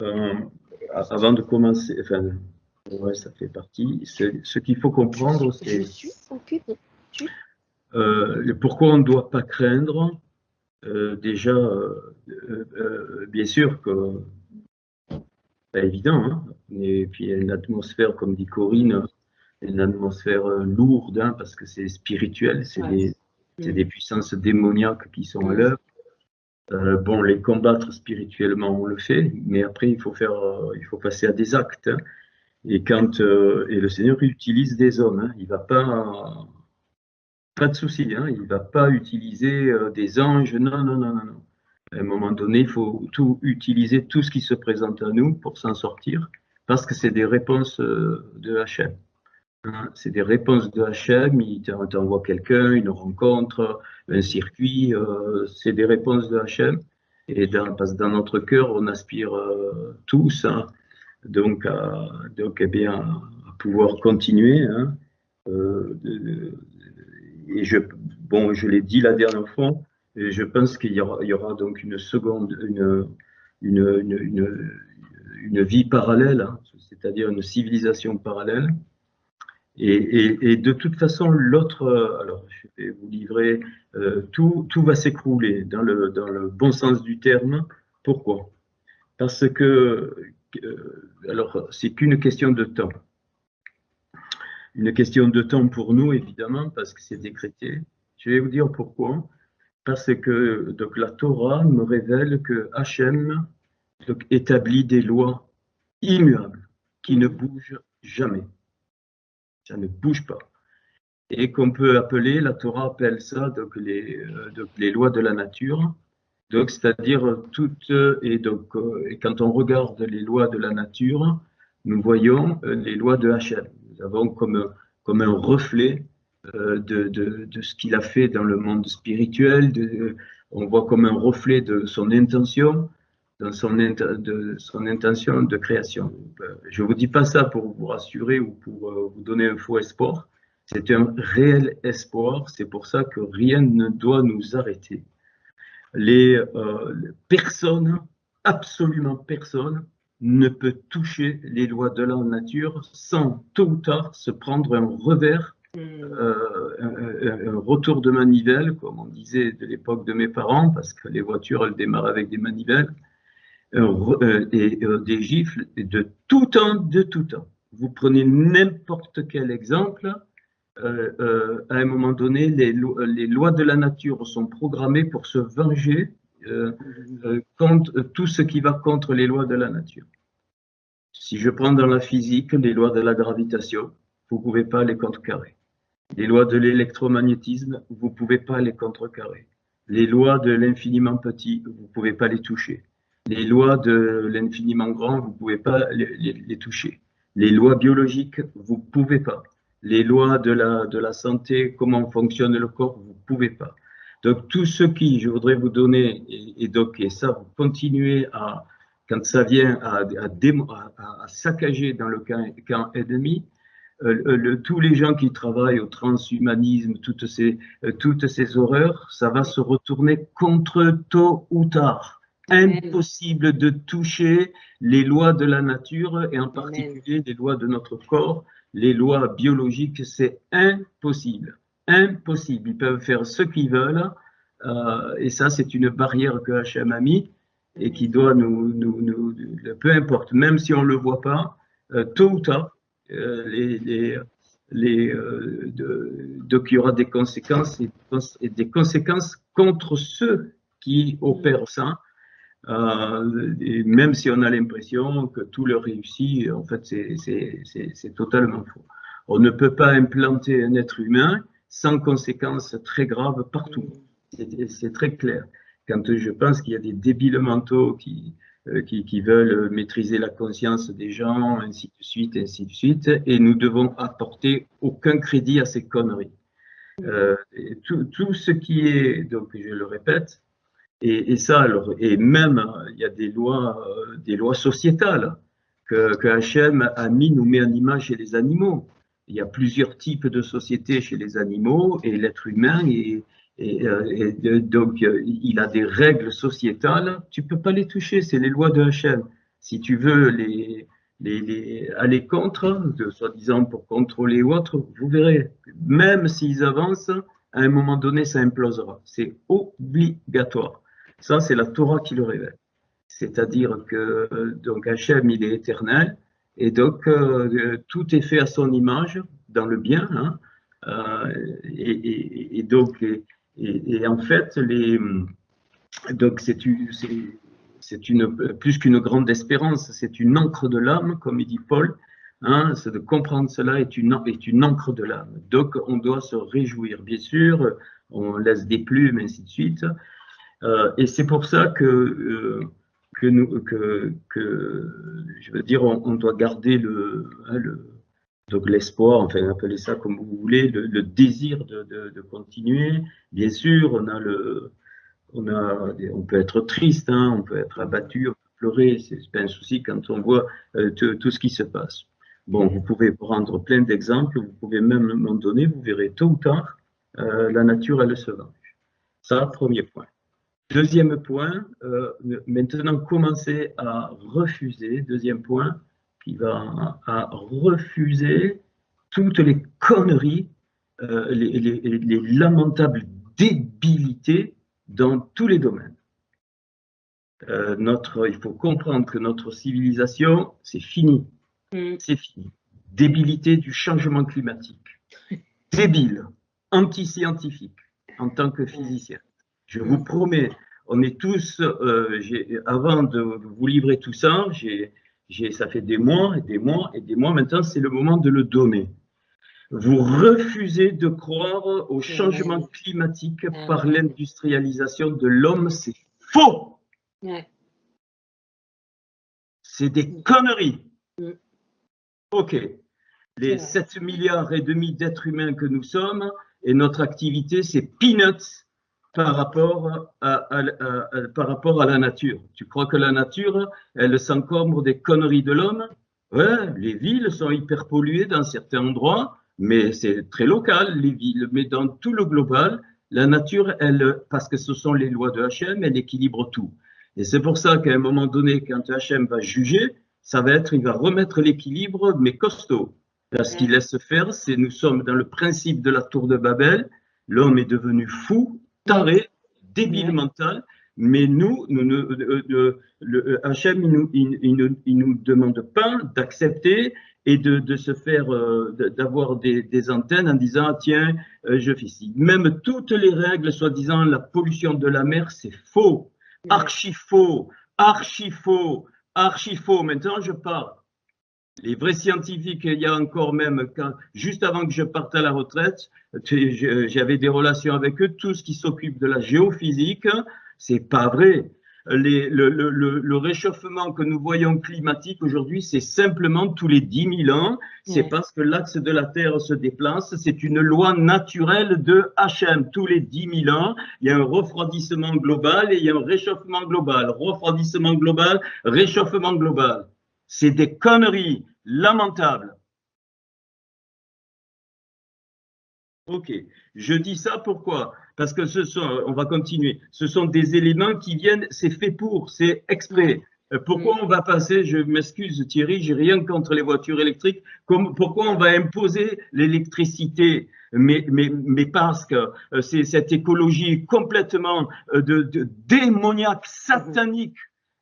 euh, avant de commencer, enfin, ouais, ça fait partie. Ce qu'il faut comprendre, c'est pourquoi on ne doit pas craindre. Déjà, bien sûr que pas évident, hein. Et puis il y a une atmosphère, comme dit Corinne, une atmosphère lourde, hein, parce que c'est spirituel, c'est des puissances démoniaques qui sont à l'œuvre. Bon, les combattre spirituellement, on le fait, mais après il faut passer à des actes, hein. Et et le Seigneur utilise des hommes, hein. Il va pas de souci, hein, il va pas utiliser des anges, non, non, non, non, non. À un moment donné, il faut utiliser tout ce qui se présente à nous pour s'en sortir, parce que c'est des réponses de Hachem. Hein, c'est des réponses de Hachem, il t'envoie quelqu'un, une rencontre, un circuit, c'est des réponses de Hachem. Et parce que dans notre cœur, on aspire tous, hein, donc eh bien, à pouvoir continuer. Hein, et je l'ai dit la dernière fois, et je pense qu'il y aura donc une seconde, une vie parallèle, hein, c'est-à-dire une civilisation parallèle. Et de toute façon, l'autre, alors je vais vous livrer, tout va s'écrouler dans le bon sens du terme. Pourquoi? Parce que, alors, c'est qu'une question de temps. Une question de temps pour nous, évidemment, parce que c'est décrété. Je vais vous dire pourquoi. Parce que donc, la Torah me révèle que Hachem donc, établit des lois immuables qui ne bougent jamais. Ça ne bouge pas. Et qu'on peut appeler, la Torah appelle ça donc les lois de la nature. Donc, c'est-à-dire toutes, et quand on regarde les lois de la nature, nous voyons les lois de Hachem. Nous avons comme un reflet de ce qu'il a fait dans le monde spirituel. On voit comme un reflet de son intention, de son intention de création. Je ne vous dis pas ça pour vous rassurer ou pour vous donner un faux espoir. C'est un réel espoir. C'est pour ça que rien ne doit nous arrêter. Personne, absolument personne, ne peut toucher les lois de la nature sans tôt ou tard se prendre un revers, un retour de manivelle, comme on disait de l'époque de mes parents, parce que les voitures, elles démarrent avec des manivelles, et des gifles de tout temps, de tout temps. Vous prenez n'importe quel exemple, à un moment donné, les lois de la nature sont programmées pour se venger contre tout ce qui va contre les lois de la nature. Si je prends dans la physique les lois de la gravitation, vous ne pouvez pas les contrecarrer. Les lois de l'électromagnétisme, vous ne pouvez pas les contrecarrer. Les lois de l'infiniment petit, vous ne pouvez pas les toucher. Les lois de l'infiniment grand, vous ne pouvez pas les toucher. Les lois biologiques, vous ne pouvez pas. Les lois de la santé, comment fonctionne le corps, vous ne pouvez pas. Donc, tout ce qui, je voudrais vous donner, et ça, vous continuez quand ça vient à saccager dans le camp ennemi, tous les gens qui travaillent au transhumanisme, toutes ces horreurs, ça va se retourner contre tôt ou tard. Impossible de toucher les lois de la nature et en particulier les lois de notre corps, les lois biologiques, c'est impossible. Impossible. Ils peuvent faire ce qu'ils veulent et ça, c'est une barrière que Hachem a mis et qui doit peu importe, même si on ne le voit pas, tôt ou tard, donc il y aura des conséquences et des conséquences contre ceux qui opèrent ça. Et même si on a l'impression que tout leur réussit, en fait, c'est totalement faux. On ne peut pas implanter un être humain sans conséquences très graves partout. C'est très clair. Quand je pense qu'il y a des débiles mentaux qui veulent maîtriser la conscience des gens, ainsi de suite, et nous devons apporter aucun crédit à ces conneries. Tout ce qui est, donc je le répète, et ça, alors, et même il y a des lois sociétales que Hachem nous met en image chez les animaux. Il y a plusieurs types de sociétés chez les animaux et l'être humain Donc, il a des règles sociétales, tu ne peux pas les toucher, c'est les lois de Hachem. Si tu veux aller contre, soi-disant pour contrôler ou autre, vous verrez, même s'ils avancent, à un moment donné, ça implosera. C'est obligatoire. Ça, c'est la Torah qui le révèle. C'est-à-dire que donc Hachem, il est éternel, et donc tout est fait à son image, dans le bien, hein, donc, en fait, donc c'est plus qu'une grande espérance, c'est une encre de l'âme, comme il dit Paul, hein, c'est de comprendre cela est une encre de l'âme. Donc, on doit se réjouir, bien sûr, on laisse des plumes, ainsi de suite, et c'est pour ça que je veux dire, on doit garder donc l'espoir, enfin appelez ça comme vous voulez, le désir de continuer. Bien sûr, on peut être triste, hein, on peut être abattu, on peut pleurer, c'est pas un souci quand on voit tout ce qui se passe. Bon, vous pouvez prendre plein d'exemples, vous pouvez même m'en donner, vous verrez tôt ou tard, la nature, elle se venge. Ça, premier point. Deuxième point, maintenant commencer à refuser, deuxième point, qui va à refuser toutes les conneries, les lamentables débilités dans tous les domaines. Il faut comprendre que notre civilisation, c'est fini. C'est fini. Débilité du changement climatique. Débile, anti-scientifique, en tant que physicien. Je vous promets, on est tous, avant de vous livrer tout ça, ça fait des mois et des mois et des mois, maintenant c'est le moment de le donner. Vous refusez de croire au changement climatique par l'industrialisation de l'homme, c'est faux. C'est des conneries. Ok, les 7 milliards et demi d'êtres humains que nous sommes et notre activité, c'est peanuts par rapport à la nature. Tu crois que la nature, elle s'encombre des conneries de l'homme? Ouais, les villes sont hyper polluées dans certains endroits, mais c'est très local, les villes. Mais dans tout le global, la nature, parce que ce sont les lois de Hachem, elle équilibre tout. Et c'est pour ça qu'à un moment donné, quand Hachem va juger, il va remettre l'équilibre, mais costaud. Là, ce qu'il laisse faire, c'est nous sommes dans le principe de la tour de Babel, l'homme est devenu fou, taré, débile mental, mais Hachem, il nous demande pas d'accepter et de se faire, d'avoir des antennes en disant, ah, tiens, je fais ci. Même toutes les règles, soi-disant, la pollution de la mer, c'est faux, archi faux, archi faux, archi faux. Maintenant, je parle. Les vrais scientifiques, il y a encore même, juste avant que je parte à la retraite, j'avais des relations avec eux, tous qui s'occupent de la géophysique, c'est pas vrai. Le réchauffement que nous voyons climatique aujourd'hui, c'est simplement tous les 10 000 ans, c'est parce que l'axe de la Terre se déplace, c'est une loi naturelle de Hachem. Tous les 10 000 ans, il y a un refroidissement global et il y a un réchauffement global. Refroidissement global, réchauffement global. C'est des conneries lamentables. Ok, je dis ça pourquoi? Parce que on va continuer, ce sont des éléments qui viennent, c'est fait pour, c'est exprès. Pourquoi on va passer, je m'excuse Thierry, j'ai rien contre les voitures électriques, pourquoi on va imposer l'électricité? Mais parce que c'est cette écologie complètement démoniaque, satanique.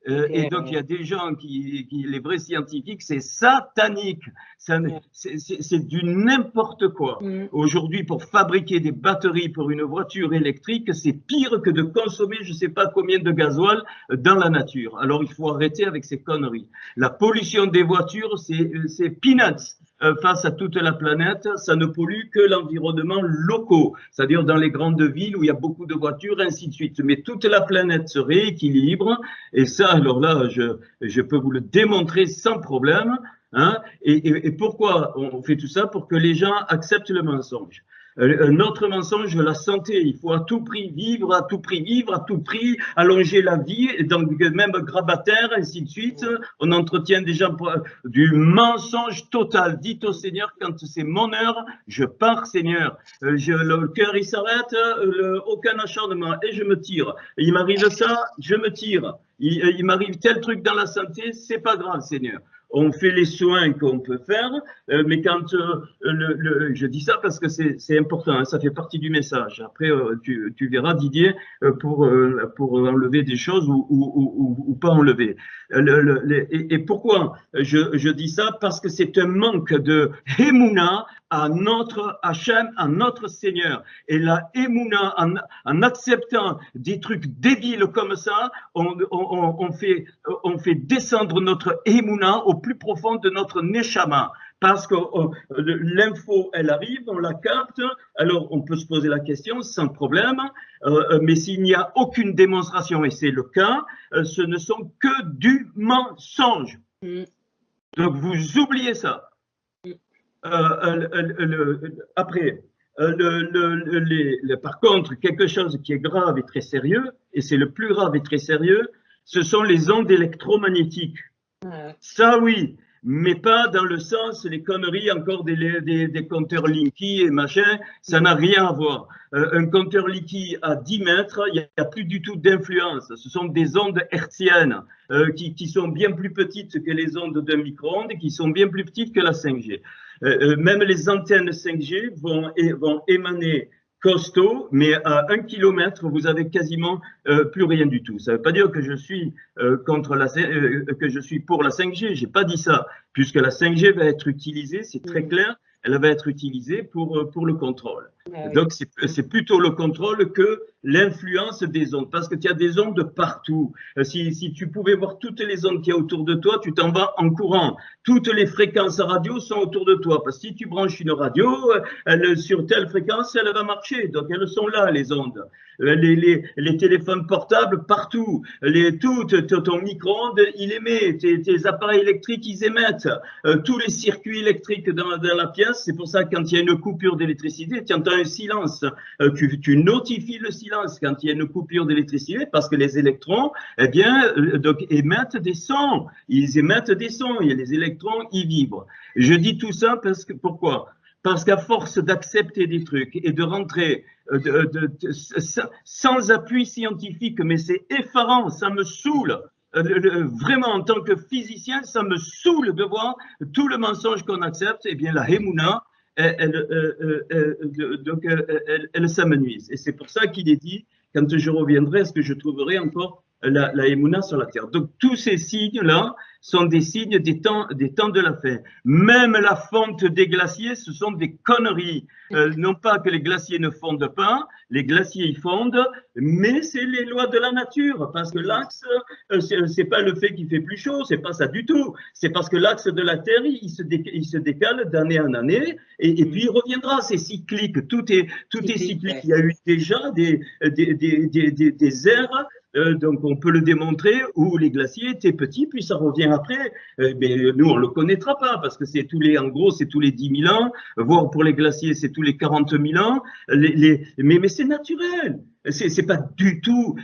Et donc, il y a des gens les vrais scientifiques, c'est satanique. C'est du n'importe quoi. Aujourd'hui, pour fabriquer des batteries pour une voiture électrique, c'est pire que de consommer je ne sais pas combien de gasoil dans la nature. Alors, il faut arrêter avec ces conneries. La pollution des voitures, c'est peanuts. Face à toute la planète, ça ne pollue que l'environnement local, c'est-à-dire dans les grandes villes où il y a beaucoup de voitures, ainsi de suite. Mais toute la planète se rééquilibre, et ça, alors là, je peux vous le démontrer sans problème. Hein, et pourquoi on fait tout ça? Pour que les gens acceptent le mensonge. Un autre mensonge, la santé. Il faut à tout prix vivre, à tout prix vivre, à tout prix allonger la vie, et donc même grabataire, ainsi de suite. On entretient des gens du mensonge total. Dites au Seigneur, quand c'est mon heure, je pars, Seigneur. Le cœur, il s'arrête, aucun acharnement, et je me tire. Il m'arrive ça, je me tire. Il m'arrive tel truc dans la santé, c'est pas grave, Seigneur. On fait les soins qu'on peut faire, mais quand je dis ça parce que c'est important, hein, ça fait partie du message. Après, tu verras, Didier, pour enlever des choses ou pas enlever. Et pourquoi je dis ça? Parce que c'est un manque de Emouna à notre Hachem, à notre Seigneur. Et la Emouna, en acceptant des trucs débiles comme ça, on fait descendre notre Emouna au plus profond de notre Neshama. Parce que l'info, elle arrive, on la capte, alors on peut se poser la question sans problème, mais s'il n'y a aucune démonstration, et c'est le cas, ce ne sont que du mensonge. Donc vous oubliez ça. Après, par contre, quelque chose qui est grave et très sérieux, et c'est le plus grave et très sérieux, ce sont les ondes électromagnétiques. Ça, oui, mais pas dans le sens, les conneries encore des compteurs Linky et machin, ça n'a rien à voir. Un compteur Linky à 10 mètres, il n'y a plus du tout d'influence. Ce sont des ondes hertziennes qui sont bien plus petites que les ondes d'un micro-ondes et qui sont bien plus petites que la 5G. Même les antennes 5G vont émaner costaud, mais à 1 kilomètre, vous avez quasiment plus rien du tout. Ça ne veut pas dire que je suis que je suis pour la 5G. J'ai pas dit ça, puisque la 5G va être utilisée, c'est très clair. Elle va être utilisée pour le contrôle. Donc, c'est plutôt le contrôle que l'influence des ondes, parce que tu as des ondes partout. Si tu pouvais voir toutes les ondes qu'il y a autour de toi, tu t'en vas en courant. Toutes les fréquences radio sont autour de toi, parce que si tu branches une radio, sur telle fréquence, elle va marcher. Donc, elles sont là, les ondes. Les téléphones portables partout, ton micro-ondes, il émet, tes appareils électriques, ils émettent, tous les circuits électriques dans la pièce. C'est pour ça que quand il y a une coupure d'électricité, tu entends un silence, tu notifies le silence quand il y a une coupure d'électricité, parce que les électrons, eh bien, donc, émettent des sons, ils émettent des sons, et les électrons, ils vibrent. Je dis tout ça parce que, pourquoi? Parce qu'à force d'accepter des trucs et de rentrer sans appui scientifique, mais c'est effarant, ça me saoule. Vraiment, en tant que physicien, ça me saoule de voir tout le mensonge qu'on accepte. Eh bien, la Emouna, elle s'amenuise. Et c'est pour ça qu'il est dit, quand je reviendrai, est-ce que je trouverai encore la Emouna sur la terre. Donc, tous ces signes-là sont des signes des temps de la fin. Même la fonte des glaciers, ce sont des conneries. Non pas que les glaciers ne fondent pas, les glaciers y fondent, mais c'est les lois de la nature. Parce que l'axe, c'est pas le fait qu'il fait plus chaud, c'est pas ça du tout. C'est parce que l'axe de la Terre, il se décale d'année en année, et puis il reviendra. C'est cyclique. Tout est cyclique. Il y a eu déjà des ères. Donc on peut le démontrer, où les glaciers étaient petits, puis ça revient après. Mais nous, on ne le connaîtra pas, parce que en gros, c'est tous les 10 000 ans, voire pour les glaciers, c'est tous les 40 000 ans. Mais c'est naturel. C'est pas du tout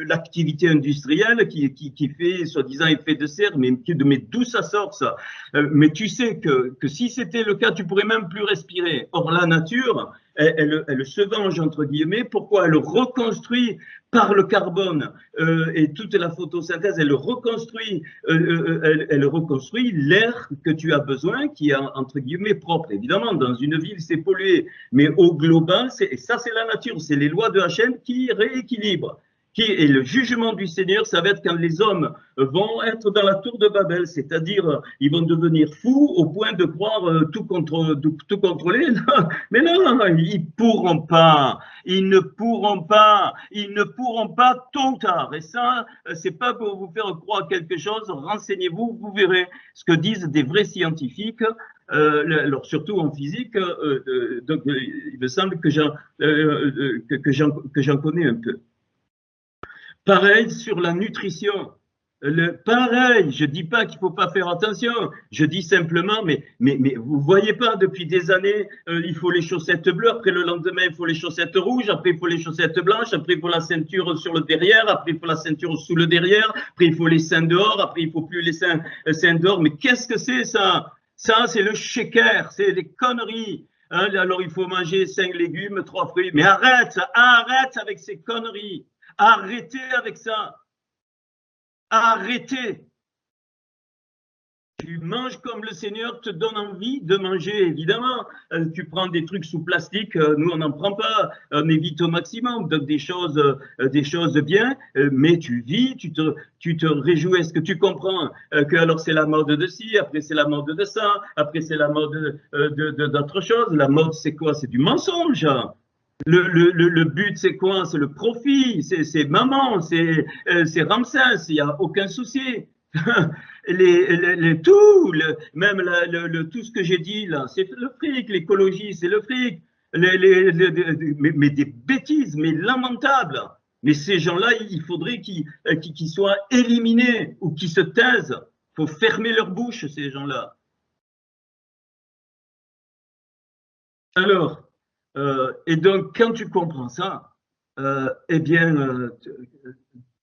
l'activité industrielle qui fait, soi-disant, effet de serre, mais d'où ça sort, ça? Mais tu sais que si c'était le cas, tu pourrais même plus respirer. Or, la nature, elle se venge, entre guillemets. Pourquoi? Elle reconstruit par le carbone et toute la photosynthèse, elle reconstruit l'air que tu as besoin, qui est, entre guillemets, propre. Évidemment, dans une ville, c'est pollué, mais au global, c'est la nature, c'est les lois de Hachem qui rééquilibrent. Et le jugement du Seigneur, ça va être quand les hommes vont être dans la tour de Babel, c'est-à-dire ils vont devenir fous au point de croire tout contrôler. Mais non, ils pourront pas, ils ne pourront pas tôt ou tard. Et ça, c'est pas pour vous faire croire quelque chose. Renseignez-vous, vous verrez ce que disent des vrais scientifiques. Alors surtout en physique, donc il me semble que j'en connais un peu. Pareil sur la nutrition. Pareil, je dis pas qu'il faut pas faire attention. Je dis simplement, mais vous voyez pas, depuis des années, il faut les chaussettes bleues. Après le lendemain, il faut les chaussettes rouges. Après, il faut les chaussettes blanches. Après, il faut la ceinture sur le derrière. Après, il faut la ceinture sous le derrière. Après, il faut les seins dehors. Après, il faut plus les seins dehors. Mais qu'est-ce que c'est ça? Ça, c'est le shaker. C'est des conneries. Hein, alors, il faut manger 5 légumes, 3 fruits. Mais arrête avec ces conneries. Arrêtez avec ça. Arrêtez. Tu manges comme le Seigneur te donne envie de manger, évidemment. Tu prends des trucs sous plastique, nous on n'en prend pas, on évite au maximum, donc des choses bien, mais tu vis, tu te réjouis. Est-ce que tu comprends que alors c'est la mode de ci, après c'est la mode de ça, après c'est la mode d'autre chose. La mode c'est quoi? C'est du mensonge. Le but, c'est quoi? C'est le profit, c'est maman, c'est Ramsès, il n'y a aucun souci. Même tout ce que j'ai dit là, c'est le fric, l'écologie, c'est le fric. Mais des bêtises, mais lamentables. Mais ces gens-là, il faudrait qu'ils soient éliminés ou qu'ils se taisent. Il faut fermer leur bouche, ces gens-là. Alors, et donc, quand tu comprends ça, eh bien,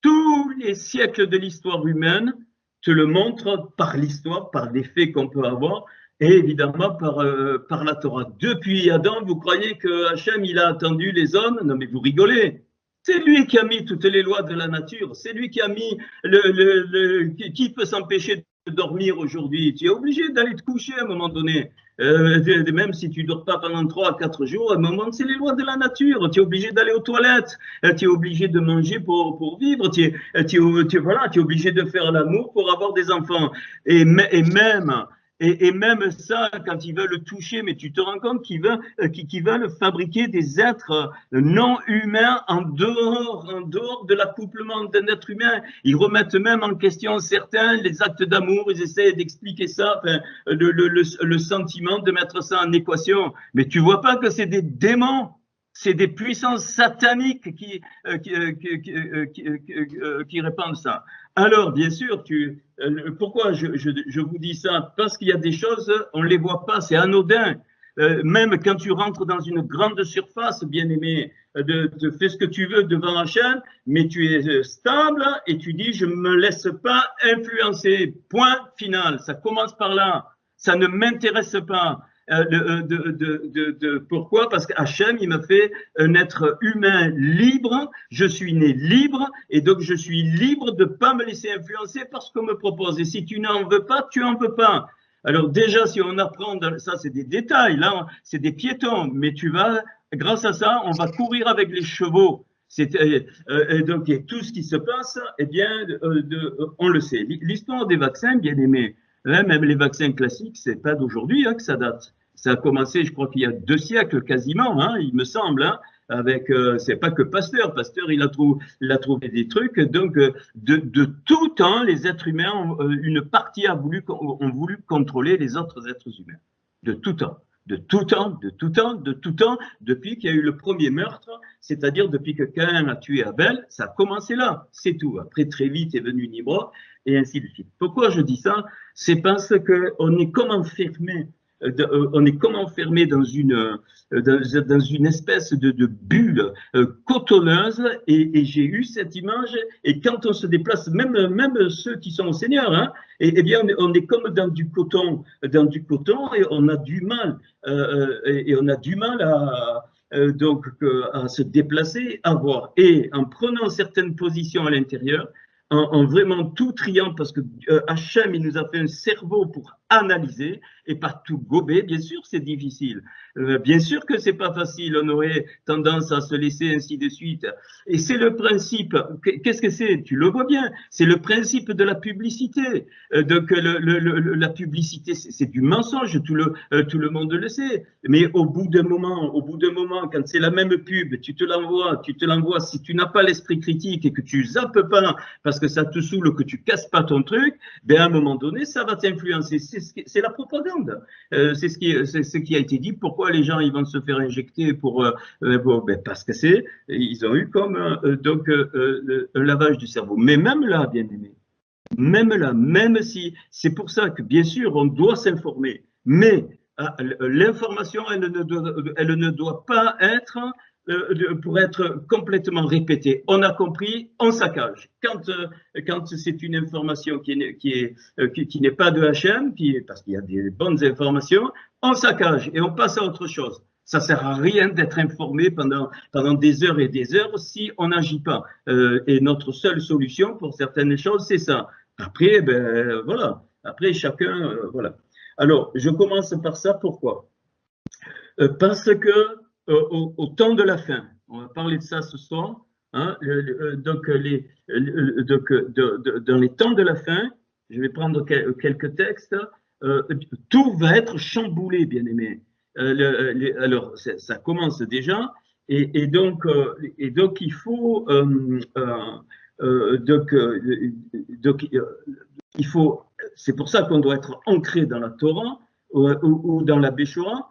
tous les siècles de l'histoire humaine te le montrent par l'histoire, par les faits qu'on peut avoir, et évidemment par la Torah. Depuis Adam, vous croyez que Hachem, il a attendu les hommes? Non, mais vous rigolez. C'est lui qui a mis toutes les lois de la nature. C'est lui qui a mis qui peut s'empêcher de dormir aujourd'hui? Tu es obligé d'aller te coucher à un moment donné. Même si tu ne dors pas pendant 3 à 4 jours, à un moment, c'est les lois de la nature. Tu es obligé d'aller aux toilettes. Tu es obligé de manger pour vivre. Tu es obligé de faire l'amour pour avoir des enfants. Et même ça, quand ils veulent le toucher, mais tu te rends compte qu'ils veulent fabriquer des êtres non humains en dehors de l'accouplement d'un être humain. Ils remettent même en question certains, les actes d'amour, ils essaient d'expliquer ça, enfin, le sentiment, de mettre ça en équation. Mais tu vois pas que c'est des démons, c'est des puissances sataniques qui répandent ça. Alors, bien sûr, pourquoi je vous dis ça? Parce qu'il y a des choses, on ne les voit pas, c'est anodin. Même quand tu rentres dans une grande surface, bien aimé, de fais ce que tu veux devant la chaîne, mais tu es stable et tu dis, je ne me laisse pas influencer. Point final. Ça commence par là. Ça ne m'intéresse pas. Pourquoi? Parce qu'Hachem, il m'a fait un être humain libre, je suis né libre, et donc je suis libre de ne pas me laisser influencer par ce qu'on me propose. Et si tu n'en veux pas, tu n'en veux pas. Alors déjà, si on apprend, ça c'est des détails, là c'est des piétons, mais grâce à ça, on va courir avec les chevaux. Donc et tout ce qui se passe, eh bien, on le sait. L'histoire des vaccins, bien aimé, même les vaccins classiques, c'est pas d'aujourd'hui que ça date. Ça a commencé, je crois qu'il y a 2 siècles quasiment, il me semble, avec, c'est pas que Pasteur. Pasteur, il a trouvé des trucs. Donc, de tout temps, les êtres humains, une partie ont voulu contrôler les autres êtres humains. De tout temps. De tout temps, de tout temps, de tout temps, depuis qu'il y a eu le premier meurtre, c'est-à-dire depuis que Caïn a tué Abel, ça a commencé là, c'est tout. Après, très vite est venu Nimrod, et ainsi de suite. Pourquoi je dis ça? C'est parce qu'on est comme enfermé. On est comme enfermé dans une espèce de bulle cotonneuse, et j'ai eu cette image. Et quand on se déplace, même ceux qui sont au Seigneur, et bien on est comme dans du coton, et on a du mal, donc à se déplacer, à voir. Et en prenant certaines positions à l'intérieur, en vraiment tout triant, parce que Hachem, il nous a fait un cerveau pour analyser et pas tout gober. Bien sûr, c'est difficile. Bien sûr que c'est pas facile. On aurait tendance à se laisser ainsi de suite. Et c'est le principe. Qu'est-ce que c'est? Tu le vois bien. C'est le principe de la publicité. Donc, la publicité, c'est du mensonge. Tout le monde le sait. Mais au bout d'un moment, quand c'est la même pub, tu te l'envoies. Si tu n'as pas l'esprit critique et que tu zappes pas parce que ça te saoule, que tu casses pas ton truc, ben à un moment donné, ça va t'influencer. C'est la propagande. C'est ce qui a été dit. Pourquoi les gens ils vont se faire injecter ben parce que ils ont eu comme un lavage du cerveau. Mais même là, bien aimé, même là, même si, c'est pour ça que bien sûr on doit s'informer, mais l'information, elle ne doit pas être pour être complètement répétée. On a compris, on saccage. Quand c'est une information qui n'est pas de Hachem, parce qu'il y a des bonnes informations, on saccage et on passe à autre chose. Ça sert à rien d'être informé pendant des heures et des heures si on n'agit pas. Et notre seule solution pour certaines choses, c'est ça. Après, ben voilà. Après, chacun, voilà. Alors, je commence par ça. Pourquoi? Parce que au temps de la fin, on va parler de ça ce soir. Hein, donc, dans les temps de la fin, je vais prendre quelques textes. Tout va être chamboulé, bien aimé. Alors, ça commence déjà, et donc il faut il faut. C'est pour ça qu'on doit être ancré dans la Torah ou dans la Béchora,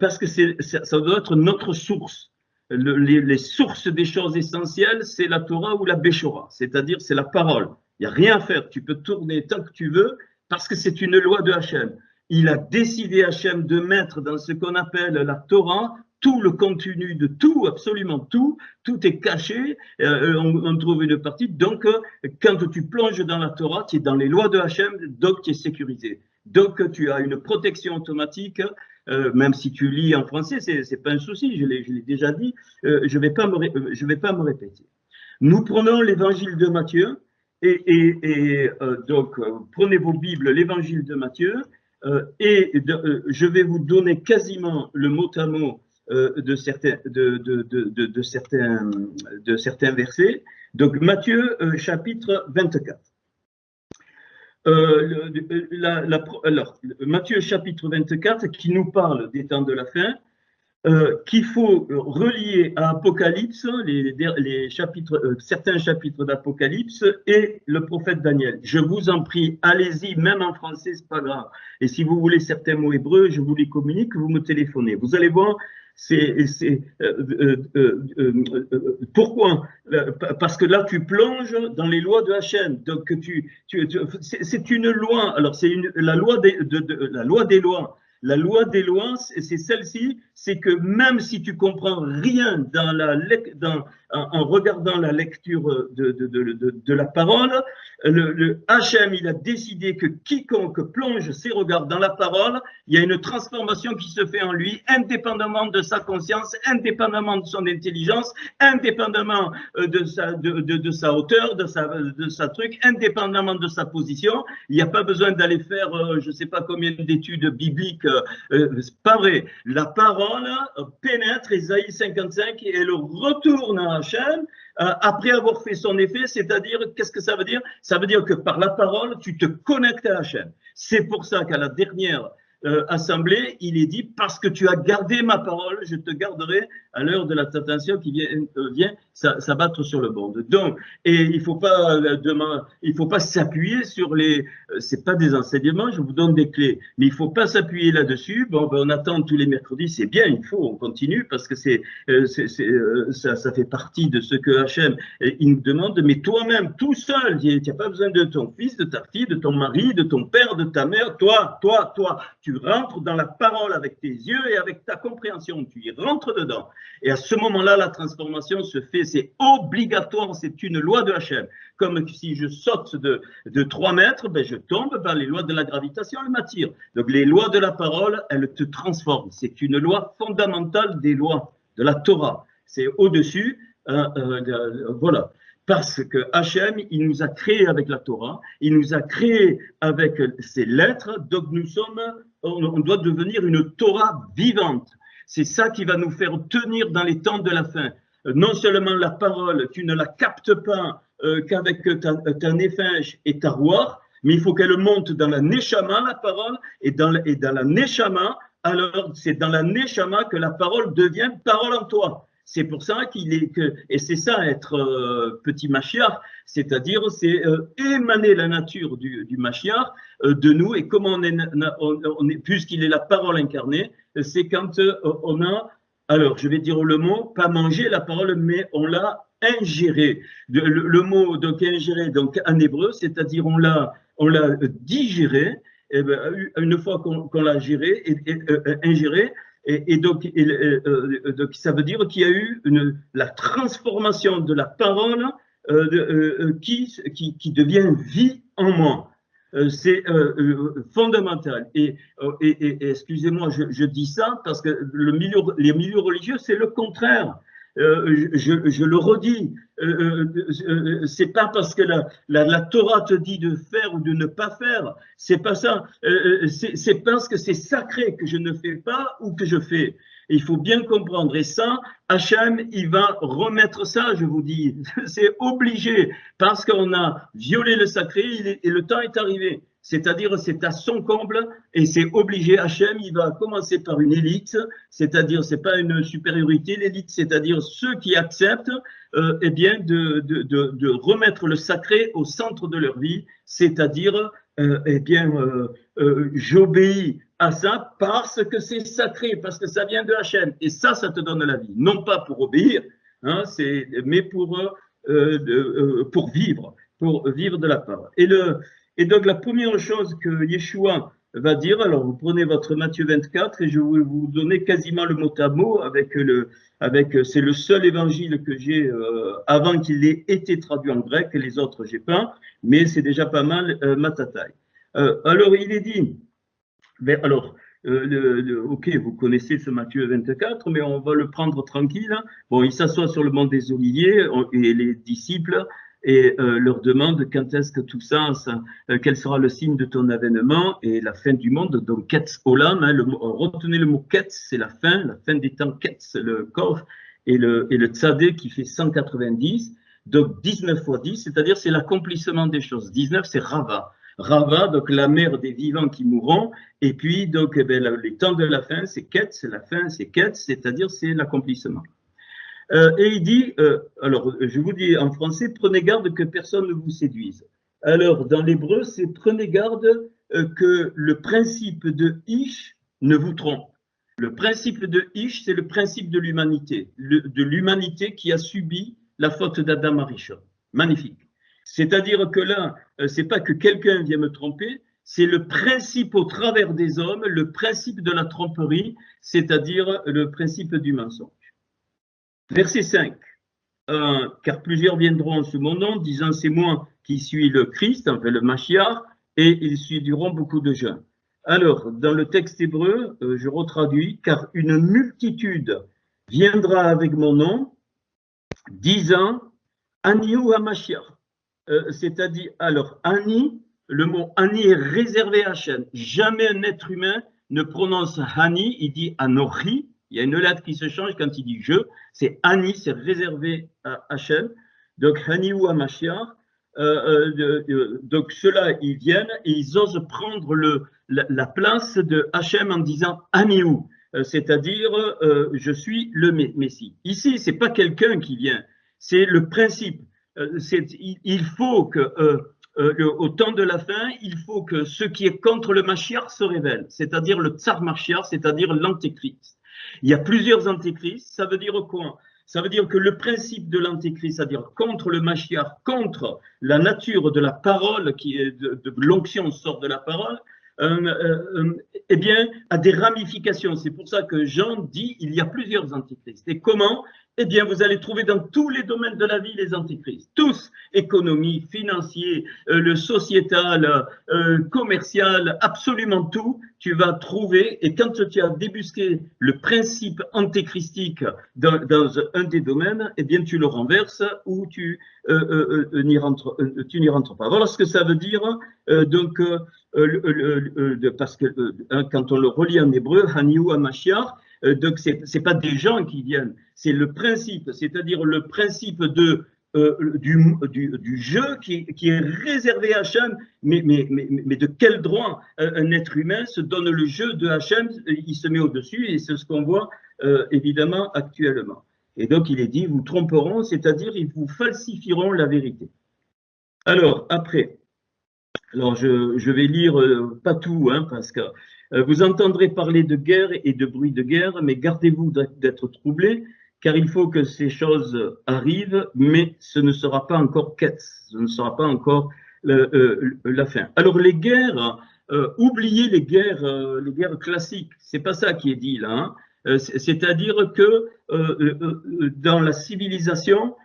parce que ça doit être notre source. Les sources des choses essentielles, c'est la Torah ou la Béchora, c'est-à-dire c'est la parole. Il n'y a rien à faire, tu peux tourner tant que tu veux, parce que c'est une loi de Hachem. Il a décidé, Hachem, de mettre dans ce qu'on appelle la Torah tout le contenu de tout, absolument tout, tout est caché, on trouve une partie. Donc, quand tu plonges dans la Torah, tu es dans les lois de Hachem, donc tu es sécurisé. Donc, tu as une protection automatique, même si tu lis en français, c'est pas un souci, je l'ai déjà dit, je vais pas me répéter. Nous prenons l'évangile de Matthieu, donc, prenez vos Bibles, l'évangile de Matthieu, je vais vous donner quasiment le mot à mot de certains versets. Donc, Matthieu, chapitre 24. Alors, Matthieu, chapitre 24, qui nous parle des temps de la fin, qu'il faut relier à Apocalypse, les chapitres, certains chapitres d'Apocalypse et le prophète Daniel. Je vous en prie, allez-y, même en français, c'est pas grave. Et si vous voulez certains mots hébreux, je vous les communique, vous me téléphonez. Vous allez voir, pourquoi? Parce que là, tu plonges dans les lois de Hachem. Donc, c'est une loi. Alors, c'est la loi la loi des lois. La loi des lois, c'est celle-ci, c'est que même si tu comprends rien en regardant la lecture de la parole, le Hachem, il a décidé que quiconque plonge ses regards dans la parole, il y a une transformation qui se fait en lui, indépendamment de sa conscience, indépendamment de son intelligence, indépendamment de sa hauteur, de sa truc, indépendamment de sa position. Il n'y a pas besoin d'aller faire, je ne sais pas combien d'études bibliques. C'est pas vrai. La parole pénètre Ésaïe 55 et elle retourne à Hachem après avoir fait son effet, c'est-à-dire, qu'est-ce que ça veut dire? Ça veut dire que par la parole, tu te connectes à Hachem. C'est pour ça qu'à la dernière assemblée, il est dit, parce que tu as gardé ma parole, je te garderai à l'heure de la tentation qui vient s'abattre sur le monde. Donc, et il faut pas s'appuyer sur c'est pas des enseignements, je vous donne des clés, mais il faut pas s'appuyer là-dessus. Bon, ben, on attend tous les mercredis, c'est bien, on continue parce que ça fait partie de ce que Hachem, il nous demande, mais toi-même, tout seul, tu n'as pas besoin de ton fils, de ta fille, de ton mari, de ton père, de ta mère, toi, tu rentres dans la parole avec tes yeux et avec ta compréhension, tu y rentres dedans. Et à ce moment-là, la transformation se fait, c'est obligatoire, c'est une loi de Hachem. Comme si je saute de 3 mètres, ben je tombe, ben les lois de la gravitation, elles m'attirent. Donc les lois de la parole, elles te transforment. C'est une loi fondamentale des lois de la Torah. C'est au-dessus, voilà. Parce que Hachem, il nous a créés avec la Torah, il nous a créés avec ses lettres, donc on doit devenir une Torah vivante. C'est ça qui va nous faire tenir dans les temps de la fin. Non seulement la parole, tu ne la captes pas qu'avec ta néphèche et ta roire, mais il faut qu'elle monte dans la neshama, la parole, et dans la neshama, alors c'est dans la neshama que la parole devient parole en toi. C'est pour ça et c'est ça être petit Mashiach, c'est-à-dire c'est émaner la nature du Mashiach de nous, et comment on est puisqu'il est la parole incarnée, c'est quand on a Alors, je vais dire le mot, pas manger la parole, mais on l'a ingéré. Le mot donc ingéré, donc en hébreu, c'est-à-dire on l'a digéré. Et ben, une fois qu'on l'a géré ingéré, donc, donc ça veut dire qu'il y a eu la transformation de la parole qui devient vie en moi. C'est fondamental. Et excusez-moi, je dis ça parce que les milieux religieux, c'est le contraire. Je le redis, c'est pas parce que la Torah te dit de faire ou de ne pas faire, c'est pas ça. C'est parce que c'est sacré que je ne fais pas ou que je fais. Et il faut bien comprendre. Et ça, Hachem, il va remettre ça, je vous dis. C'est obligé parce qu'on a violé le sacré et le temps est arrivé. C'est-à-dire, c'est à son comble et c'est obligé. Hachem, il va commencer par une élite, c'est-à-dire, c'est pas une supériorité, l'élite, c'est-à-dire ceux qui acceptent, eh bien, de remettre le sacré au centre de leur vie, c'est-à-dire, eh bien, j'obéis à ça parce que c'est sacré, parce que ça vient de Hachem. Et ça te donne la vie. Non pas pour obéir, hein, mais pour vivre de la parole. Et donc, la première chose que Yeshua va dire, alors vous prenez votre Matthieu 24 et je vais vous donner quasiment le mot à mot c'est le seul évangile que j'ai avant qu'il ait été traduit en grec, et les autres j'ai pas, mais c'est déjà pas mal ma tataille. Alors, il est dit, mais alors, ok, vous connaissez ce Matthieu 24, mais on va le prendre tranquille. Bon, il s'assoit sur le mont des Oliviers et les disciples et leur demande quand est-ce que tout ça, quel sera le signe de ton avènement et la fin du monde. Donc, Ketz Olam, hein, retenez le mot Ketz, c'est la fin des temps, Ketz, le Kof, et le Tzadé qui fait 190, donc 19 fois 10, c'est-à-dire c'est l'accomplissement des choses. 19, c'est Rava. Rava, donc la mère des vivants qui mourront, et puis donc eh bien, les temps de la fin, c'est Ketz, c'est la fin, c'est Ketz, c'est-à-dire c'est l'accomplissement. Et il dit, alors je vous dis en français, prenez garde que personne ne vous séduise. Alors dans l'hébreu, c'est prenez garde que le principe de Ish ne vous trompe. Le principe de Ish, c'est le principe de l'humanité qui a subi la faute d'Adam Arishon. Magnifique. C'est-à-dire que là, c'est pas que quelqu'un vient me tromper, c'est le principe au travers des hommes, le principe de la tromperie, c'est-à-dire le principe du mensonge. Verset 5. Car plusieurs viendront sous mon nom, disant c'est moi qui suis le Christ, enfin le Mashiach, et ils séduiront beaucoup de gens. Alors, dans le texte hébreu, je retraduis, car une multitude viendra avec mon nom, disant Aniou HaMashiach. C'est-à-dire, alors, Ani, le mot Ani est réservé à Hachem. Jamais un être humain ne prononce Hani, il dit Anori. Il y a une lettre qui se change quand il dit je. C'est Ani, c'est réservé à Hachem. Donc, Hani ou Hamashiach. Donc, ceux-là, ils viennent et ils osent prendre la place de Hachem en disant Aniou, c'est-à-dire je suis le Messie. Ici, c'est pas quelqu'un qui vient, c'est le principe. Il faut que, au temps de la fin, il faut que ce qui est contre le Mashiach se révèle, c'est-à-dire le Tsar Mashiach, c'est-à-dire l'Antéchrist. Il y a plusieurs Antéchrists, ça veut dire quoi? Ça veut dire que le principe de l'Antéchrist, c'est-à-dire contre le Mashiach, contre la nature de la parole, qui est de l'onction sort de la parole, eh bien, a des ramifications. C'est pour ça que Jean dit il y a plusieurs antéchrists. Et comment? Eh bien, vous allez trouver dans tous les domaines de la vie les antéchrists. Tous, économie, financier, le sociétal, commercial, absolument tout, tu vas trouver. Et quand tu as débusqué le principe antéchristique dans un des domaines, eh bien, tu le renverses ou tu n'y rentres pas. Voilà ce que ça veut dire. Donc, parce que quand on le relit en hébreu, Haniou HaMashiach, donc c'est pas des gens qui viennent, c'est le principe, c'est-à-dire le principe du jeu qui est réservé à Hachem, mais de quel droit un être humain se donne le jeu de Hachem, il se met au-dessus, et c'est ce qu'on voit évidemment actuellement. Et donc il est dit, vous tromperont, c'est-à-dire ils vous falsifieront la vérité. Alors après, alors je vais lire pas tout, hein, parce que Vous entendrez parler de guerre et de bruit de guerre, mais gardez-vous d'être troublés, car il faut que ces choses arrivent, mais ce ne sera pas encore ce ne sera pas encore la fin. Alors les guerres, oubliez les guerres classiques. C'est pas ça qui est dit là. Hein. C'est-à-dire que dans la civilisation,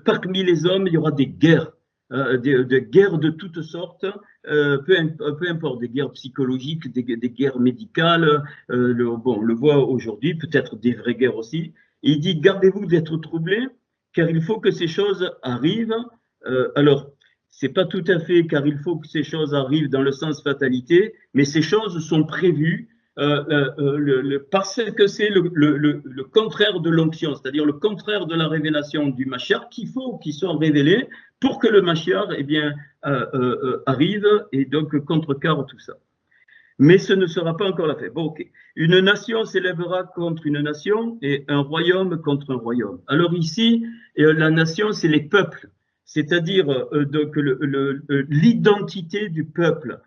parmi les hommes, il y aura des guerres, des guerres de toutes sortes, peu importe, des guerres psychologiques, des guerres médicales. On le voit aujourd'hui, peut-être des vraies guerres aussi. Et il dit, gardez-vous d'être troublés, car il faut que ces choses arrivent. Alors, c'est pas tout à fait car il faut que ces choses arrivent dans le sens fatalité, mais ces choses sont prévues parce que c'est le contraire de l'onction, c'est-à-dire le contraire de la révélation du Mashiach, qu'il faut qu'il soit révélé pour que le Mashiach eh bien, arrive et donc contrecarre tout ça. Mais ce ne sera pas encore la fin. Bon, ok. Une nation s'élèvera contre une nation et un royaume contre un royaume. Alors ici, la nation, c'est les peuples, c'est-à-dire donc l'identité du peuple.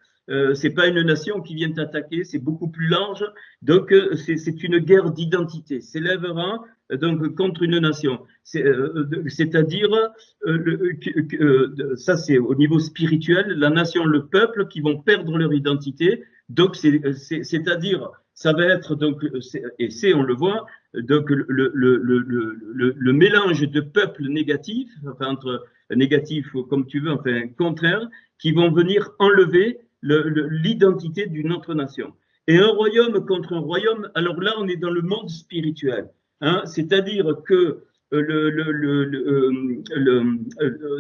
C'est pas une nation qui vient t'attaquer, c'est beaucoup plus large. Donc c'est une guerre d'identité. S'élèvera donc contre une nation. C'est-à-dire ça c'est au niveau spirituel, la nation, le peuple qui vont perdre leur identité. Donc c'est-à-dire ça va être donc et on le voit donc le mélange de peuples négatifs, enfin entre négatifs comme tu veux, enfin contraires, qui vont venir enlever l'identité d'une autre nation. Et un royaume contre un royaume, alors là, on est dans le monde spirituel. Hein, c'est-à-dire que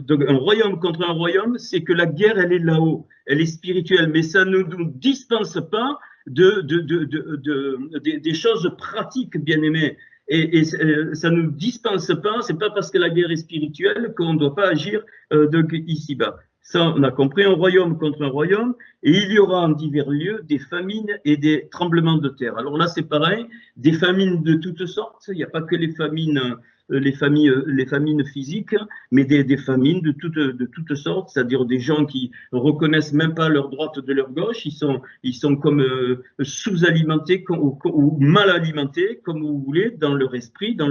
donc un royaume contre un royaume, c'est que la guerre, elle est là-haut, elle est spirituelle, mais ça ne nous dispense pas des choses pratiques, bien aimées. Et ça ne nous dispense pas, c'est pas parce que la guerre est spirituelle qu'on ne doit pas agir ici-bas. Ça, on a compris, un royaume contre un royaume, et il y aura en divers lieux des famines et des tremblements de terre. Alors là, c'est pareil, des famines de toutes sortes, il n'y a pas que les famines physiques, mais des famines de toutes sortes, c'est-à-dire des gens qui reconnaissent même pas leur droite de leur gauche, ils sont comme sous-alimentés ou mal alimentés, comme vous voulez, dans leur esprit, dans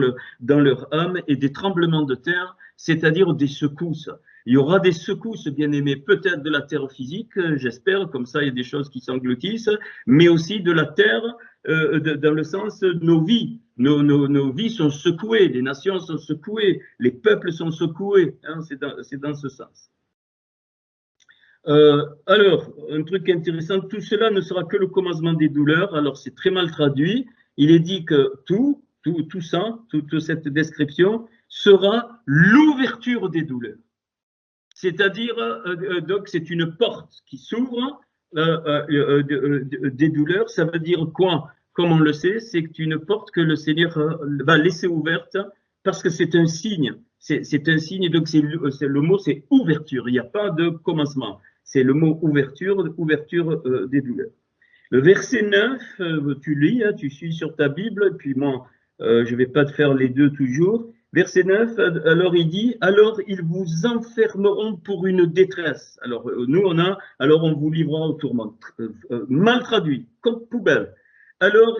leur âme, et des tremblements de terre, c'est-à-dire des secousses. Il y aura des secousses, bien aimées, peut-être de la terre physique, j'espère, comme ça il y a des choses qui s'engloutissent, mais aussi de la terre dans le sens nos vies. Nos vies sont secouées, les nations sont secouées, les peuples sont secoués, hein, c'est dans ce sens. Alors, un truc intéressant, tout cela ne sera que le commencement des douleurs, alors c'est très mal traduit, il est dit que tout ça, toute cette description, sera l'ouverture des douleurs. C'est-à-dire, donc, c'est une porte qui s'ouvre des douleurs. Ça veut dire quoi? Comme on le sait, c'est une porte que le Seigneur va laisser ouverte parce que c'est un signe. C'est un signe, donc le mot c'est ouverture. Il n'y a pas de commencement. C'est le mot ouverture des douleurs. Le verset 9, tu lis, hein, tu suis sur ta Bible, et puis moi, je ne vais pas te faire les deux toujours. Verset 9, alors il dit, alors ils vous enfermeront pour une détresse. Alors nous alors on vous livrera au tourment. Mal traduit, comme poubelle. Alors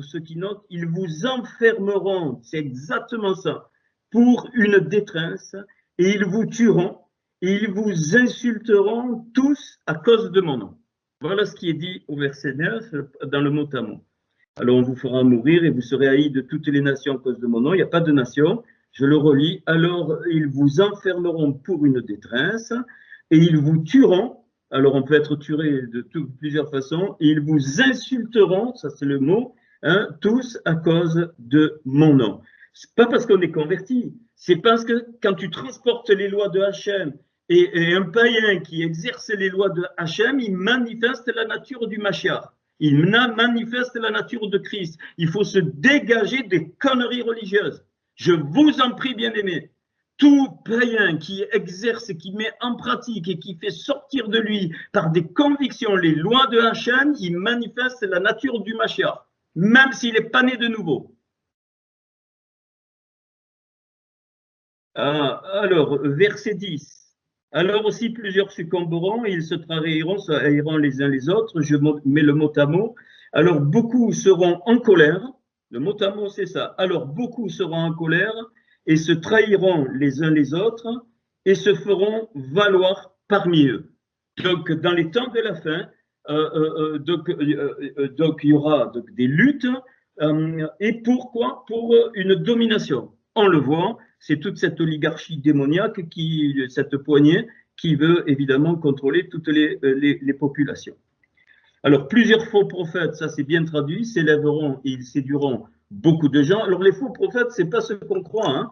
ceux qui notent, ils vous enfermeront, c'est exactement ça, pour une détresse, et ils vous tueront, et ils vous insulteront tous à cause de mon nom. Voilà ce qui est dit au verset 9 dans le mot à mot. Alors on vous fera mourir et vous serez haïs de toutes les nations à cause de mon nom. Il n'y a pas de nation. Je le relis. Alors ils vous enfermeront pour une détresse et ils vous tueront. Alors on peut être tué de plusieurs façons. Et ils vous insulteront, ça c'est le mot, hein, tous à cause de mon nom. C'est pas parce qu'on est converti. C'est parce que quand tu transportes les lois de Hachem et un païen qui exerce les lois de Hachem, il manifeste la nature du Mashiach. Il manifeste la nature de Christ. Il faut se dégager des conneries religieuses. Je vous en prie, bien-aimés. Tout païen qui exerce, qui met en pratique et qui fait sortir de lui par des convictions les lois de Hachem, il manifeste la nature du Mashiach, même s'il n'est pas né de nouveau. Alors, verset 10. Alors aussi plusieurs succomberont et ils se trahiront les uns les autres. Je mets le mot à mot. Alors beaucoup seront en colère, le mot à mot c'est ça, alors beaucoup seront en colère et se trahiront les uns les autres et se feront valoir parmi eux. Donc dans les temps de la fin, donc il y aura donc, des luttes, et pourquoi? Pour une domination. On le voit, c'est toute cette oligarchie démoniaque, cette poignée, qui veut évidemment contrôler toutes les populations. Alors, plusieurs faux prophètes, ça c'est bien traduit, s'élèveront et ils séduiront beaucoup de gens. Alors, les faux prophètes, c'est pas ce qu'on croit, hein.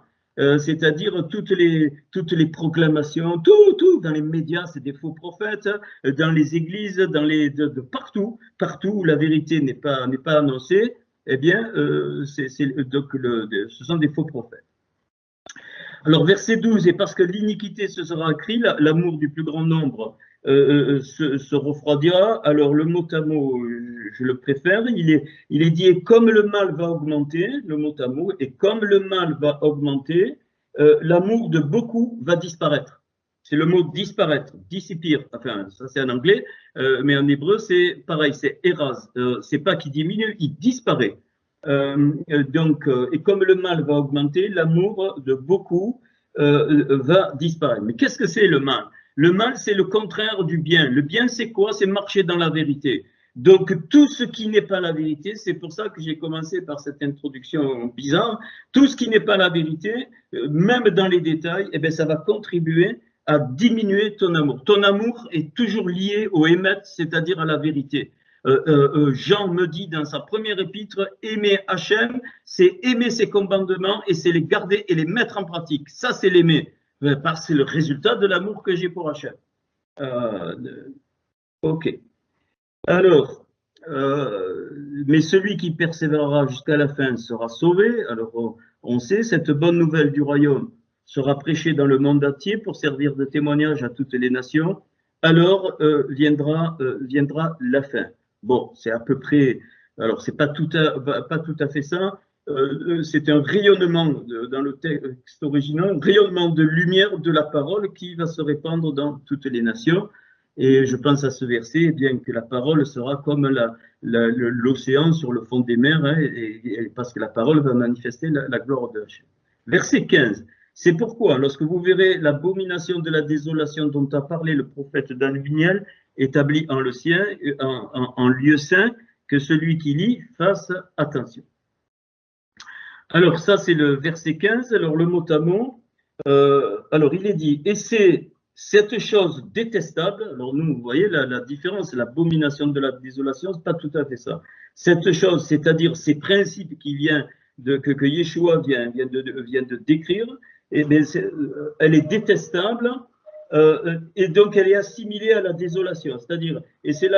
C'est-à-dire toutes les proclamations, tout dans les médias, c'est des faux prophètes, dans les églises, de partout où la vérité n'est pas annoncée, eh bien, ce sont des faux prophètes. Alors, verset 12, et parce que l'iniquité se sera accrue, l'amour du plus grand nombre se refroidira. Alors, le mot à mot, je le préfère, il est dit, et comme le mal va augmenter, le mot à mot, et comme le mal va augmenter, l'amour de beaucoup va disparaître. C'est le mot disparaître, dissipir, enfin, ça c'est en anglais, mais en hébreu c'est pareil, c'est eraz, c'est pas qu'il diminue, il disparaît. Et comme le mal va augmenter, l'amour de beaucoup va disparaître. Mais qu'est-ce que c'est le mal? Le mal, c'est le contraire du bien. Le bien, c'est quoi? C'est marcher dans la vérité. Donc, tout ce qui n'est pas la vérité, c'est pour ça que j'ai commencé par cette introduction bizarre, tout ce qui n'est pas la vérité, même dans les détails, eh bien, ça va contribuer à diminuer ton amour. Ton amour est toujours lié au émet, c'est-à-dire à la vérité. Jean me dit dans sa première épître, aimer Hachem, c'est aimer ses commandements et c'est les garder et les mettre en pratique. Ça, c'est l'aimer. C'est le résultat de l'amour que j'ai pour Hachem. Ok. Alors, mais celui qui persévérera jusqu'à la fin sera sauvé. Alors, on sait, cette bonne nouvelle du royaume sera prêchée dans le monde entier pour servir de témoignage à toutes les nations. Alors viendra la fin. Bon, c'est à peu près, alors c'est pas tout à fait ça, c'est un rayonnement dans le texte original, un rayonnement de lumière de la parole qui va se répandre dans toutes les nations. Et je pense à ce verset, eh bien que la parole sera comme l'océan sur le fond des mers, hein, parce que la parole va manifester la gloire de Hachem. Verset 15. C'est pourquoi, lorsque vous verrez l'abomination de la désolation dont a parlé le prophète Daniel, établi en lieu saint, que celui qui lit fasse attention. Alors, ça, c'est le verset 15. Alors, le mot à mot, alors, il est dit, et c'est cette chose détestable, alors nous, vous voyez la différence, l'abomination de la désolation, c'est pas tout à fait ça. Cette chose, c'est-à-dire ces principes que Yeshua vient de décrire, eh bien, elle est détestable, et donc elle est assimilée à la désolation. C'est-à-dire, et c'est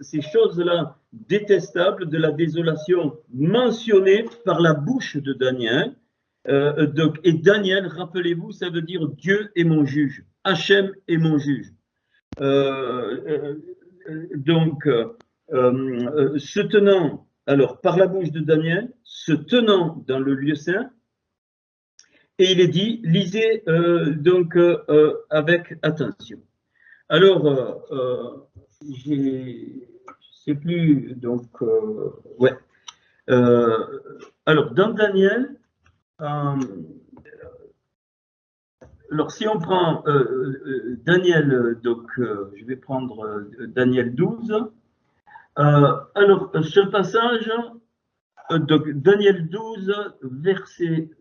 ces choses-là détestables de la désolation mentionnées par la bouche de Daniel. Et Daniel, rappelez-vous, ça veut dire Dieu est mon juge, Hachem est mon juge. Se tenant, alors par la bouche de Daniel, se tenant dans le lieu saint, et il est dit, lisez avec attention. Alors, je ne sais plus, donc, ouais. Alors, dans Daniel, alors si on prend Daniel, donc je vais prendre Daniel 12. Alors, ce passage, donc Daniel 12, verset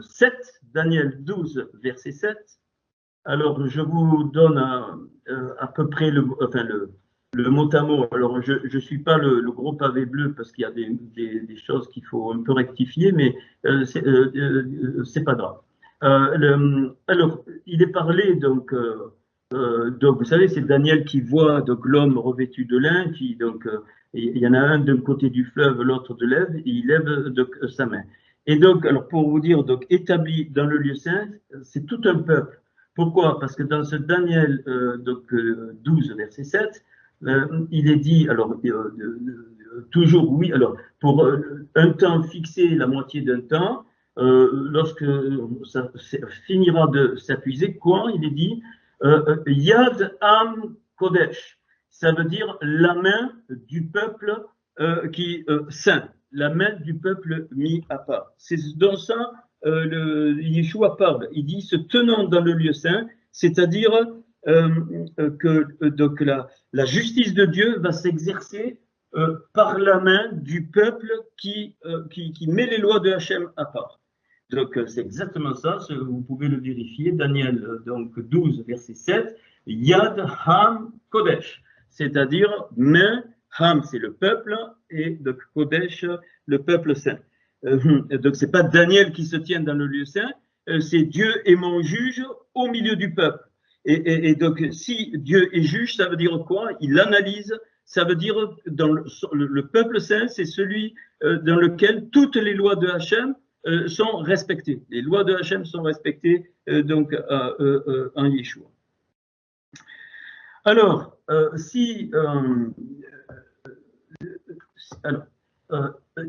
7, Daniel 12, verset 7. Alors, je vous donne à peu près le mot à mot. Alors, je ne suis pas le gros pavé bleu parce qu'il y a des choses qu'il faut un peu rectifier, mais c'est pas grave. Alors, il est parlé, donc vous savez, c'est Daniel qui voit donc l'homme revêtu de lin, il y en a un d'un côté du fleuve, l'autre de l'Ève, et il lève donc, sa main. Et donc, alors pour vous dire, donc établi dans le lieu saint, c'est tout un peuple. Pourquoi? Parce que dans ce Daniel 12, verset 7, il est dit, alors toujours oui, alors pour un temps fixé, la moitié d'un temps, lorsque ça finira de s'épuiser, quoi? Il est dit Yad Am Kodesh, ça veut dire la main du peuple saint, la main du peuple mis à part. C'est dans ça Yeshua parle. Il dit se tenant dans le lieu saint, c'est-à-dire que donc la justice de Dieu va s'exercer par la main du peuple qui met les lois de Hachem à part. Donc c'est exactement ça, vous pouvez le vérifier, Daniel donc 12, verset 7, Yad Ham Kodesh, c'est-à-dire main, Ham c'est le peuple, et donc Kodesh, le peuple saint. Donc c'est pas Daniel qui se tient dans le lieu saint, c'est Dieu est mon juge au milieu du peuple. Et donc si Dieu est juge, ça veut dire quoi? Il analyse. Ça veut dire dans le peuple saint, c'est celui dans lequel toutes les lois de Hachem sont respectées. Les lois de Hachem sont respectées donc en Yeshua. Alors,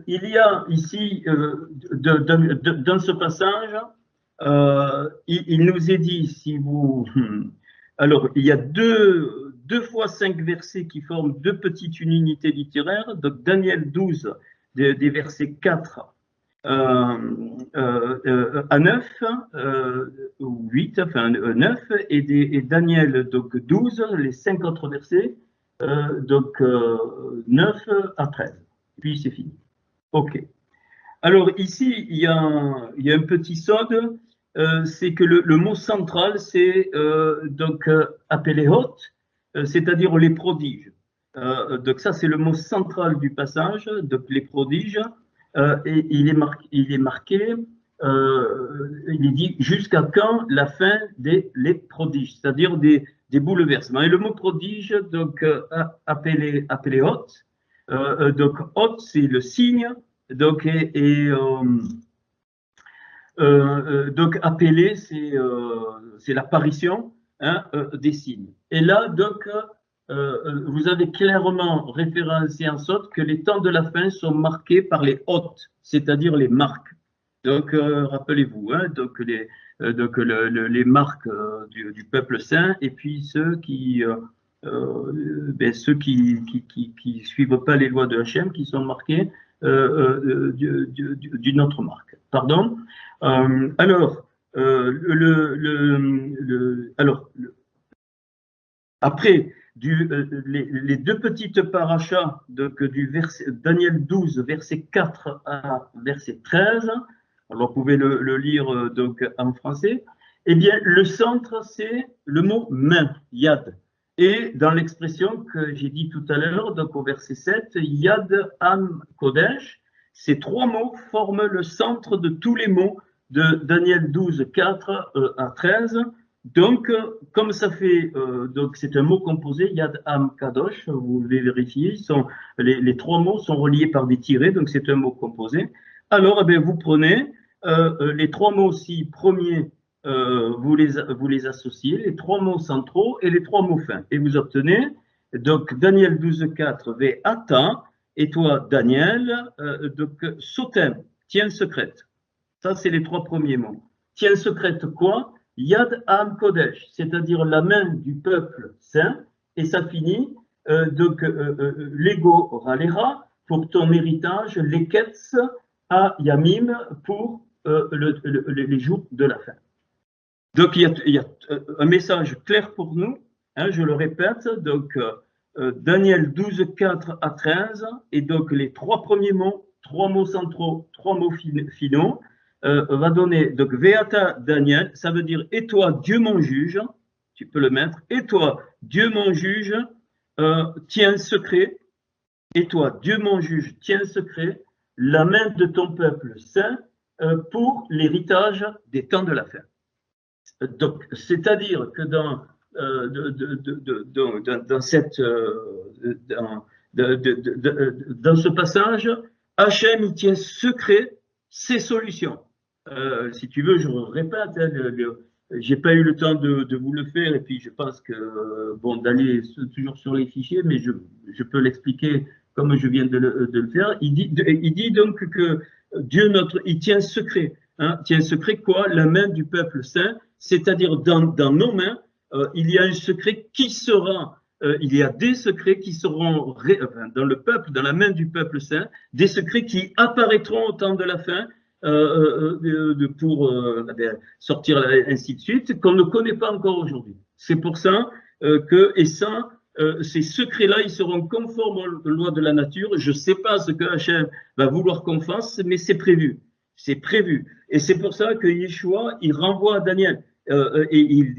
il y a ici dans ce passage, il nous est dit, si vous... Alors, il y a deux fois 5 versets qui forment deux petites unités littéraires. Donc, Daniel 12, des versets 4 à 9, ou 8, enfin 9, et Daniel donc 12, les 5 autres versets, donc 9 à 13. Puis c'est fini. OK. Alors ici, il y a un petit sode, c'est que le mot central, c'est donc apéléhot, c'est-à-dire les prodiges. Donc ça, c'est le mot central du passage, donc les prodiges, et il est marqué, il est dit jusqu'à quand la fin des les prodiges, c'est-à-dire des bouleversements. Et le mot prodige, donc apéléhot, donc hot, c'est le signe, donc donc appelé, c'est l'apparition des signes. Et là, donc, vous avez clairement référencé en sorte que les temps de la fin sont marqués par les hôtes, c'est-à-dire les marques. Donc, rappelez-vous, donc les marques du peuple saint, et puis ceux qui suivent pas les lois de Hachem, qui sont marqués d'une autre marque. Pardon. Après les deux petites parachas du verset Daniel 12, verset 4 à verset 13, alors vous pouvez le lire donc en français, eh bien le centre c'est le mot main, yad. Et dans l'expression que j'ai dit tout à l'heure, donc au verset 7, Yad Ham Kodesh, ces trois mots forment le centre de tous les mots de Daniel 12, 4 à 13. Donc, comme ça fait, donc c'est un mot composé, Yad Ham Kadosh, vous devez vérifier, les trois mots sont reliés par des tirets, donc c'est un mot composé. Alors, eh bien, vous prenez les trois mots aussi premiers, vous les associez, les trois mots centraux et les trois mots fins. Et vous obtenez, donc, Daniel 12, 4, Ve'ata, et toi, Daniel, donc, Sotem, tiens secrète. Ça, c'est les trois premiers mots. Tiens secrète quoi? Yad Ham Kodesh, c'est-à-dire la main du peuple saint, et ça finit, donc, Lego Ralera, pour ton héritage, Leketz à Yamim, pour les jours de la fin. Donc, il y a un message clair pour nous, je le répète, donc Daniel 12, 4 à 13, et donc les trois premiers mots, trois mots centraux, trois mots finaux, va donner, donc Veata Daniel, ça veut dire, et toi, Dieu mon juge, tu peux le mettre, et toi, Dieu mon juge, tiens secret, et toi, Dieu mon juge, tiens secret, la main de ton peuple saint pour l'héritage des temps de la fin. Donc, c'est-à-dire que dans ce passage, Hachem il tient secret ses solutions. Si tu veux, je répète, j'ai pas eu le temps de vous le faire, et puis je pense que bon d'aller toujours sur les fichiers, mais je peux l'expliquer comme je viens de le faire. Il dit donc que Dieu il tient secret. Tient secret quoi? La main du peuple saint, c'est-à-dire dans nos mains, il y a un secret qui sera il y a des secrets qui seront dans le peuple, dans la main du peuple saint, des secrets qui apparaîtront au temps de la fin pour sortir ainsi de suite, qu'on ne connaît pas encore aujourd'hui. C'est pour ça ces secrets-là, ils seront conformes aux lois de la nature. Je ne sais pas ce que Hachem va vouloir qu'on fasse, mais c'est prévu. C'est prévu. Et c'est pour ça que Yeshua, il renvoie à Daniel. Et il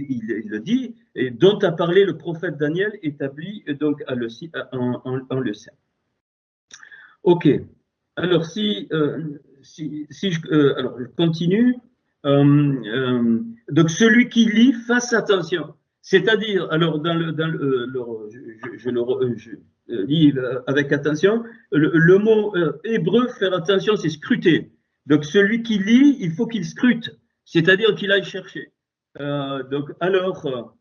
le dit, et dont a parlé le prophète Daniel, établi donc en le sein. Ok. Alors, alors, je continue. Donc, celui qui lit, fasse attention. C'est-à-dire, alors, je lis avec attention, le mot hébreu, faire attention, c'est scruter. Donc, celui qui lit, il faut qu'il scrute, c'est-à-dire qu'il aille chercher. Donc, alors,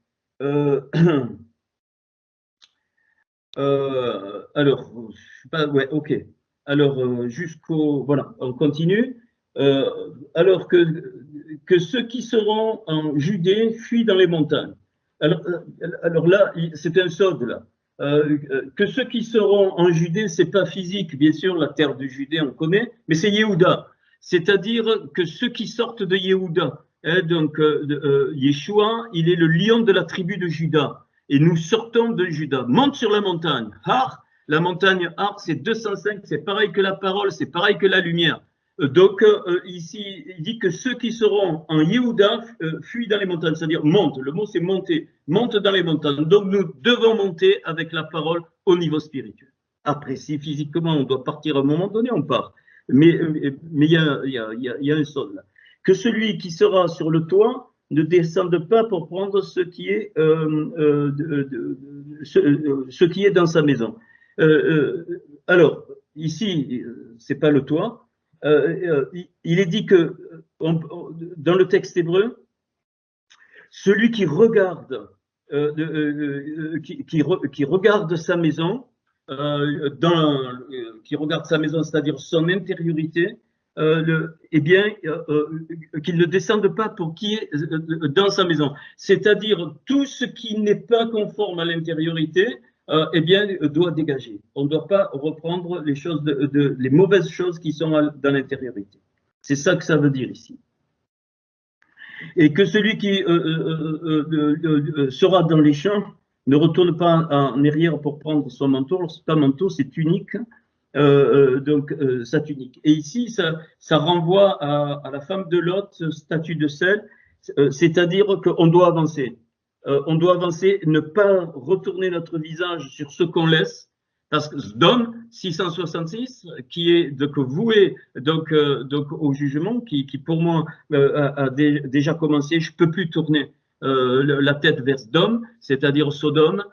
alors, je sais pas, ouais, ok. Alors, voilà, on continue. Alors que ceux qui seront en Judée fuient dans les montagnes. Alors là, c'est un sod, là. Que ceux qui seront en Judée, c'est pas physique, bien sûr, la terre de Judée, on connaît, mais c'est Yehuda. C'est-à-dire que ceux qui sortent de Yehuda, donc Yeshua, il est le lion de la tribu de Juda. Et nous sortons de Juda. Monte sur la montagne. Har, la montagne Har, c'est 205, c'est pareil que la parole, c'est pareil que la lumière. Donc ici, il dit que ceux qui seront en Yehuda fuient dans les montagnes, c'est-à-dire montent. Le mot c'est monter, monte dans les montagnes. Donc nous devons monter avec la parole au niveau spirituel. Après, si physiquement on doit partir à un moment donné, on part. Mais il y a un sol là. Que celui qui sera sur le toit ne descende pas pour prendre ce qui est dans sa maison. Alors ici, c'est pas le toit. Il est dit que dans le texte hébreu, celui qui regarde, qui regarde sa maison, qui regarde sa maison, c'est-à-dire son intériorité, eh bien, qu'il ne descende pas pour qui est dans sa maison. C'est-à-dire tout ce qui n'est pas conforme à l'intériorité, eh bien, doit dégager. On ne doit pas reprendre les choses, les mauvaises choses qui sont dans l'intériorité. C'est ça que ça veut dire ici. Et que celui qui sera dans les champs ne retourne pas en arrière pour prendre son manteau. Alors, c'est pas manteau, c'est tunique. Donc sa tunique. Et ici, ça renvoie à la femme de Lot, statue de sel, c'est-à-dire qu'on doit avancer. On doit avancer, ne pas retourner notre visage sur ce qu'on laisse, parce que Sdom 666, qui est donc voué donc au jugement, qui pour moi a déjà commencé, je peux plus tourner la tête vers Sdom, c'est-à-dire Sodome.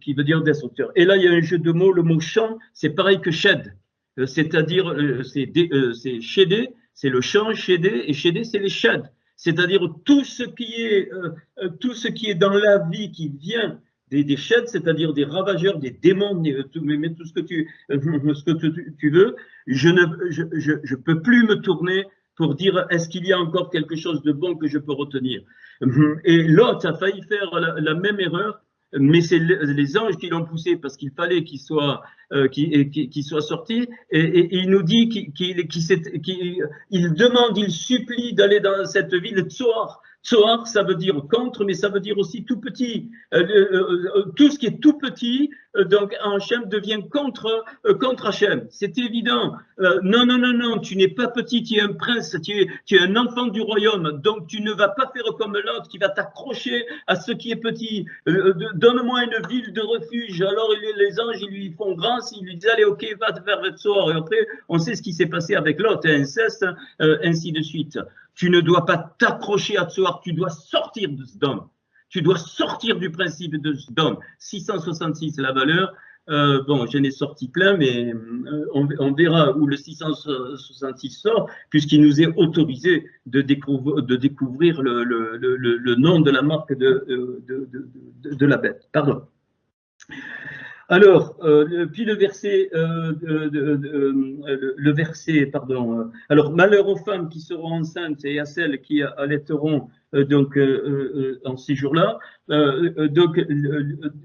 Qui veut dire destructeur. Et là, il y a un jeu de mots, le mot champ, c'est pareil que shed, c'est-à-dire c'est chédé, c'est le champ chédé, et chédé, c'est les sheds, c'est-à-dire tout ce qui est dans la vie qui vient des sheds, c'est-à-dire des ravageurs, des démons, mais tout ce que tu veux, je ne peux plus me tourner pour dire est-ce qu'il y a encore quelque chose de bon que je peux retenir. Et Lot a failli faire la même erreur, mais c'est les anges qui l'ont poussé parce qu'il fallait qu'il soit sorti. Et il nous dit qu'il demande, il supplie d'aller dans cette ville Tsoar. Tsoar, ça veut dire contre, mais ça veut dire aussi tout petit. Tout ce qui est tout petit, donc Hachem devient contre Hachem. C'est évident. Non, tu n'es pas petit, tu es un prince, tu es un enfant du royaume. Donc tu ne vas pas faire comme l'autre qui va t'accrocher à ce qui est petit. Donne-moi une ville de refuge. Alors les anges, ils lui font grâce, ils lui disent allez, ok, va te faire Tsoar. Et après, on sait ce qui s'est passé avec l'autre, inceste, ainsi de suite. Tu ne dois pas t'accrocher à Tsoar, tu dois sortir de Sdom. Tu dois sortir du principe de Sdom. 666, la valeur. Bon, j'en ai sorti plein, mais on verra où le 666 sort, puisqu'il nous est autorisé de découvrir le nom de la marque de la bête. Pardon. Alors, puis le verset, pardon. Alors, malheur aux femmes qui seront enceintes et à celles qui allaiteront en ces jours-là.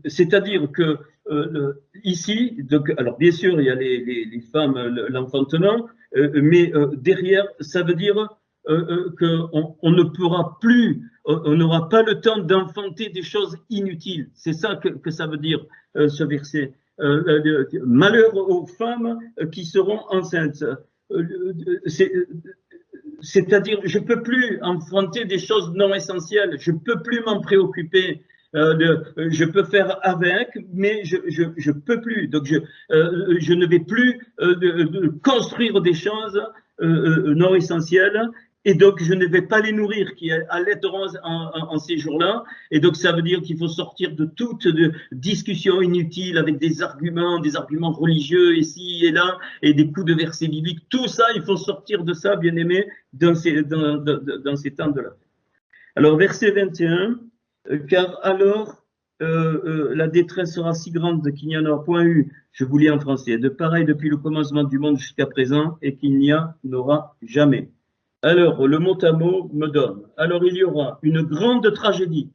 C'est-à-dire que ici, donc, alors bien sûr, il y a les femmes, l'enfantement, mais derrière, ça veut dire qu'on ne pourra plus, on n'aura pas le temps d'enfanter des choses inutiles. C'est ça que ça veut dire ce verset. Malheur aux femmes qui seront enceintes. C'est-à-dire, je ne peux plus enfanter des choses non essentielles, je ne peux plus m'en préoccuper. Je peux faire avec, mais je ne peux plus. Donc, je ne vais plus construire des choses non essentielles. Et donc, je ne vais pas les nourrir, qui allaiteront en ces jours-là. Et donc, ça veut dire qu'il faut sortir de toute discussion inutile avec des arguments religieux ici et là, et des coups de versets bibliques. Tout ça, il faut sortir de ça, bien aimé, dans ces temps de la fête. Alors, verset 21, car alors la détresse sera si grande qu'il n'y en aura point eu, je vous lis en français, de pareil depuis le commencement du monde jusqu'à présent, et qu'il n'y en aura jamais. Alors, le mot à mot me donne. Alors, il y aura une grande tragédie.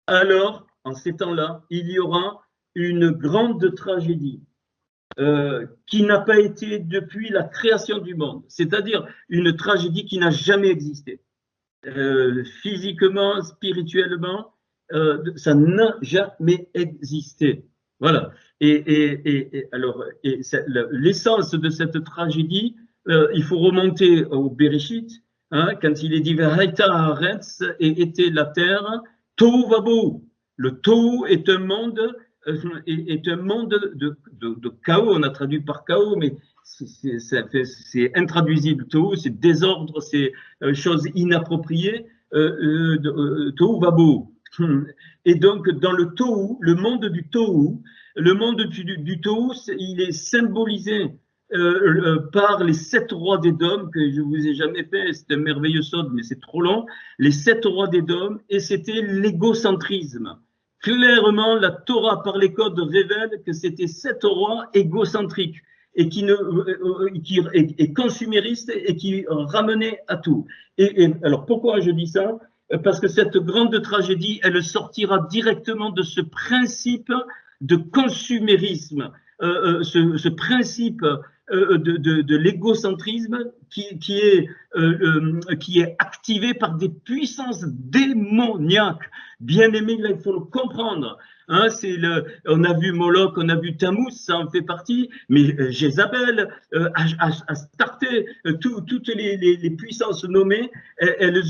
Alors, en ces temps-là, il y aura une grande tragédie qui n'a pas été depuis la création du monde. C'est-à-dire une tragédie qui n'a jamais existé. Physiquement, spirituellement, ça n'a jamais existé. Voilà. Alors, l'essence de cette tragédie, il faut remonter au Bereshit, hein, quand il est dit V'haïta haaretz et était la terre, tohu vabou. Le tohu est un monde de chaos. On a traduit par chaos, mais c'est intraduisible. Tohu, c'est désordre, c'est chose inappropriée. Tohu vabou. Et donc, dans le tohu, le monde du tohu, il est symbolisé par les 7 rois d'Édom, que je vous ai jamais fait, c'est un merveilleux sod, mais c'est trop long, les 7 rois d'Édom, et c'était l'égocentrisme. Clairement, la Torah par les codes révèle que c'était 7 rois égocentriques et qui consuméristes et qui ramenaient à tout. Alors, pourquoi je dis ça? Parce que cette grande tragédie, elle sortira directement de ce principe de consumérisme, ce principe de l'égocentrisme qui est activé par des puissances démoniaques. Bien aimé, là, il faut le comprendre. Hein, on a vu Moloch, on a vu Tammuz, ça en fait partie, mais Jézabel, Astarté, toutes les puissances nommées, elles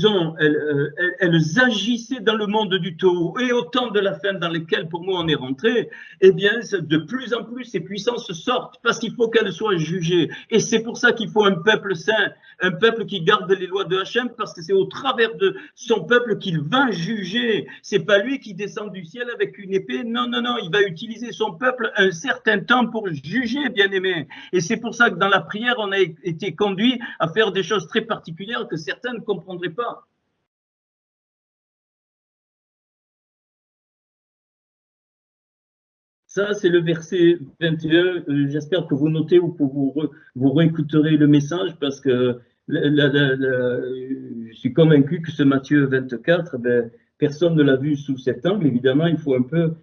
agissaient dans le monde du Tohu. Et au temps de la fin dans lequel pour moi on est rentré, eh bien, de plus en plus ces puissances sortent parce qu'il faut qu'elles soient jugées. Et c'est pour ça qu'il faut un peuple saint, un peuple qui garde les lois de Hachem, parce que c'est au travers de son peuple qu'il va juger. C'est pas lui qui descend du ciel avec une épée. Non, non, non, il va utiliser son peuple un certain temps pour juger, bien aimé. Et c'est pour ça que dans la prière, on a été conduit à faire des choses très particulières que certains ne comprendraient pas. Ça, c'est le verset 21. J'espère que vous notez ou que vous réécouterez le message parce que je suis convaincu que ce Matthieu 24, ben, personne ne l'a vu sous cet angle. Évidemment, il faut un peu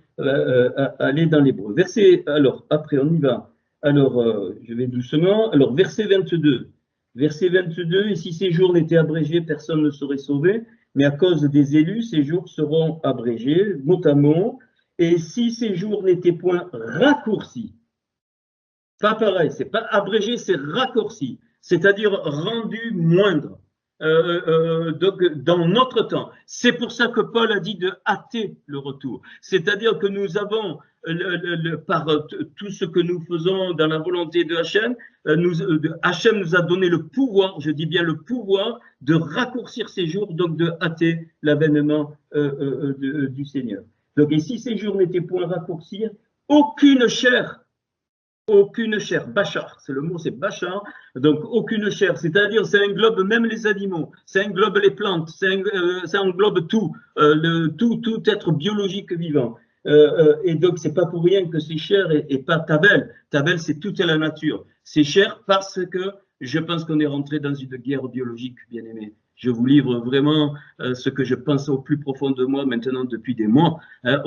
aller dans l'hébreu. Verset, alors, après, on y va. Alors, je vais doucement. Alors, verset 22. Verset 22, et si ces jours n'étaient abrégés, personne ne serait sauvé, mais à cause des élus, ces jours seront abrégés, mot à mot. Et si ces jours n'étaient point raccourcis, pas pareil, c'est pas abrégé, c'est raccourci, c'est-à-dire rendu moindre. Donc, dans notre temps. C'est pour ça que Paul a dit de hâter le retour. C'est-à-dire que nous avons, par tout ce que nous faisons dans la volonté de Hachem, Hachem nous a donné le pouvoir, je dis bien le pouvoir, de raccourcir ces jours, donc de hâter l'avènement du Seigneur. Donc, et si ces jours n'étaient point raccourcis, aucune chair, bachar, c'est le mot, c'est bachar, donc aucune chair, c'est-à-dire ça englobe même les animaux, ça englobe les plantes, ça englobe tout, tout être biologique vivant. Et donc, c'est pas pour rien que c'est cher et pas Tavel. Tavel, c'est toute la nature. C'est cher parce que je pense qu'on est rentré dans une guerre biologique, bien aimé. Je vous livre vraiment ce que je pense au plus profond de moi maintenant depuis des mois. Hein,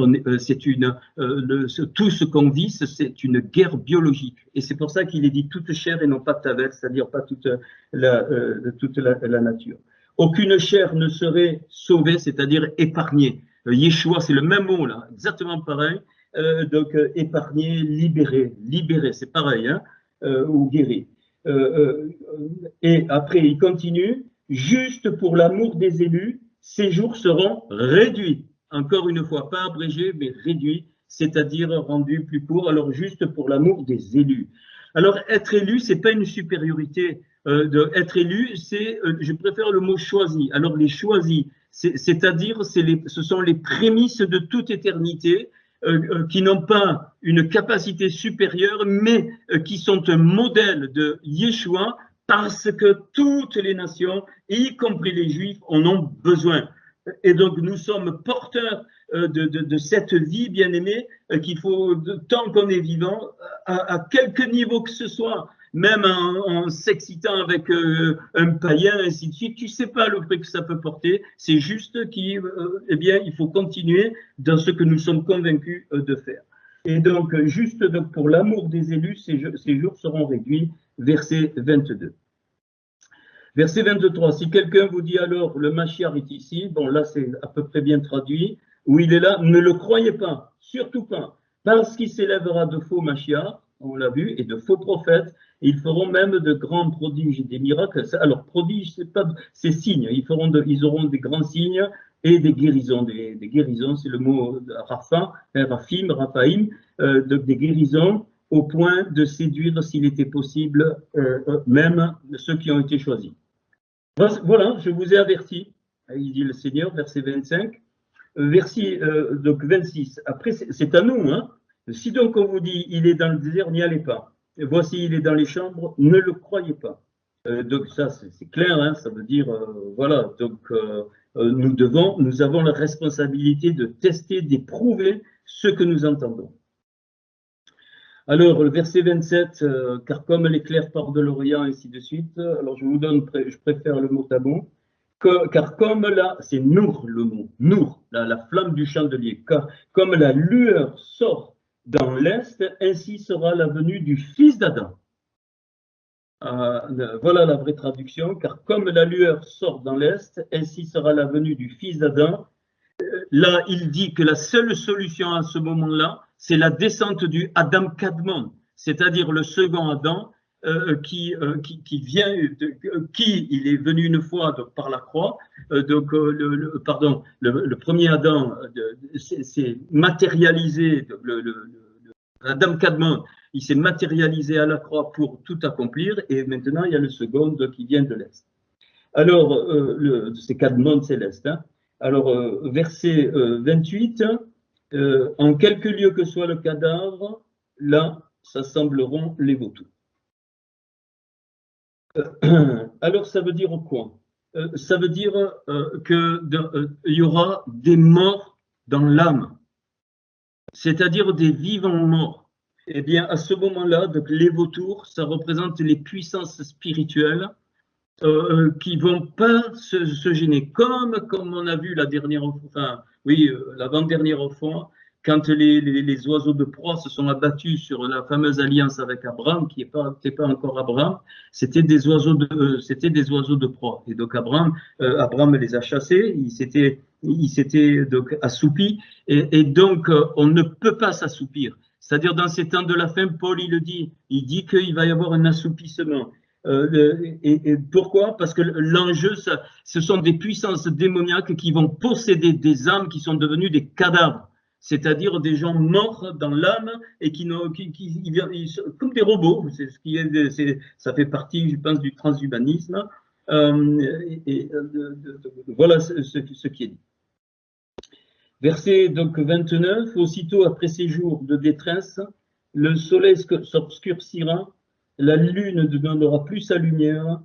tout ce qu'on vit, c'est une guerre biologique. Et c'est pour ça qu'il est dit toute chair et non pas Tavel, c'est-à-dire pas toute la nature. Aucune chair ne serait sauvée, c'est-à-dire épargnée. Yeshua, c'est le même mot là, exactement pareil. Donc épargné, libéré, c'est pareil, hein, ou guéri. Et après, il continue. Juste pour l'amour des élus, ces jours seront réduits. Encore une fois, pas abrégés, mais réduits, c'est-à-dire rendus plus courts. Alors juste pour l'amour des élus. Alors être élu, c'est pas une supériorité. Être élu, c'est, je préfère le mot choisi. Alors les choisis, c'est-à-dire ce sont les prémices de toute éternité qui n'ont pas une capacité supérieure, mais qui sont un modèle de Yeshua parce que toutes les nations, y compris les Juifs, en ont besoin. Et donc nous sommes porteurs de cette vie bien-aimée qu'il faut, tant qu'on est vivant, à quelque niveau que ce soit, même en s'excitant avec un païen, ainsi de suite, tu ne sais pas le prix que ça peut porter, c'est juste qu'il eh bien, il faut continuer dans ce que nous sommes convaincus de faire. Et donc, juste donc, pour l'amour des élus, ces jours seront réduits, verset 22. Verset 23, si quelqu'un vous dit alors le Mashiach est ici, bon là c'est à peu près bien traduit, où il est là, ne le croyez pas, surtout pas, parce qu'il s'élèvera de faux Mashiach, on l'a vu, et de faux prophètes, et ils feront même de grands prodiges et des miracles. Alors prodiges, c'est signes, ils auront des grands signes et des guérisons. Des guérisons, c'est le mot Raphim, Raphaïm, des guérisons au point de séduire, s'il était possible, même ceux qui ont été choisis. Voilà, je vous ai averti, il dit le Seigneur, verset 25, verset donc 26. Après, c'est à nous, hein. Si donc on vous dit, il est dans le désert, n'y allez pas. Voici, il est dans les chambres, ne le croyez pas. Donc ça, c'est clair, hein, ça veut dire, voilà, donc nous avons la responsabilité de tester, d'éprouver ce que nous entendons. Alors, le verset 27, car comme l'éclair part de l'Orient, ainsi de suite. Alors, je préfère le mot tabou. Car comme là, c'est Nour le mot, Nour, la flamme du chandelier. Car comme la lueur sort dans l'Est, ainsi sera la venue du Fils d'Adam. Voilà la vraie traduction. Car comme la lueur sort dans l'Est, ainsi sera la venue du Fils d'Adam. Là, il dit que la seule solution à ce moment-là, c'est la descente du Adam Kadmon, c'est-à-dire le second Adam qui vient, qui il est venu une fois donc, par la croix. Le premier Adam s'est matérialisé, Adam Kadmon, il s'est matérialisé à la croix pour tout accomplir, et maintenant il y a le second qui vient de l'Est. Alors, c'est Kadmon céleste, hein. Alors, verset 28, en quelque lieu que soit le cadavre, là, s'assembleront les vautours. Alors, ça veut dire quoi? Ça veut dire qu'il y aura des morts dans l'âme, c'est-à-dire des vivants morts. Eh bien, à ce moment-là, donc, les vautours, ça représente les puissances spirituelles qui vont pas se gêner, comme on a vu la dernière fois, enfin, oui, l'avant-dernière fois, quand les oiseaux de proie se sont abattus sur la fameuse alliance avec Abraham, qui n'était pas encore Abraham, c'était des oiseaux de proie. Et donc Abraham les a chassés, il s'était donc assoupi, et donc on ne peut pas s'assoupir. C'est-à-dire dans ces temps de la fin, Paul il dit qu'il va y avoir un assoupissement. Et pourquoi? Parce que l'enjeu, ce sont des puissances démoniaques qui vont posséder des âmes qui sont devenues des cadavres, c'est-à-dire des gens morts dans l'âme et comme des robots. C'est ce qui est, ça fait partie, je pense, du transhumanisme. Voilà ce qui est dit. Verset donc 29, aussitôt après ces jours de détresse, le soleil s'obscurcira, la lune ne donnera plus sa lumière,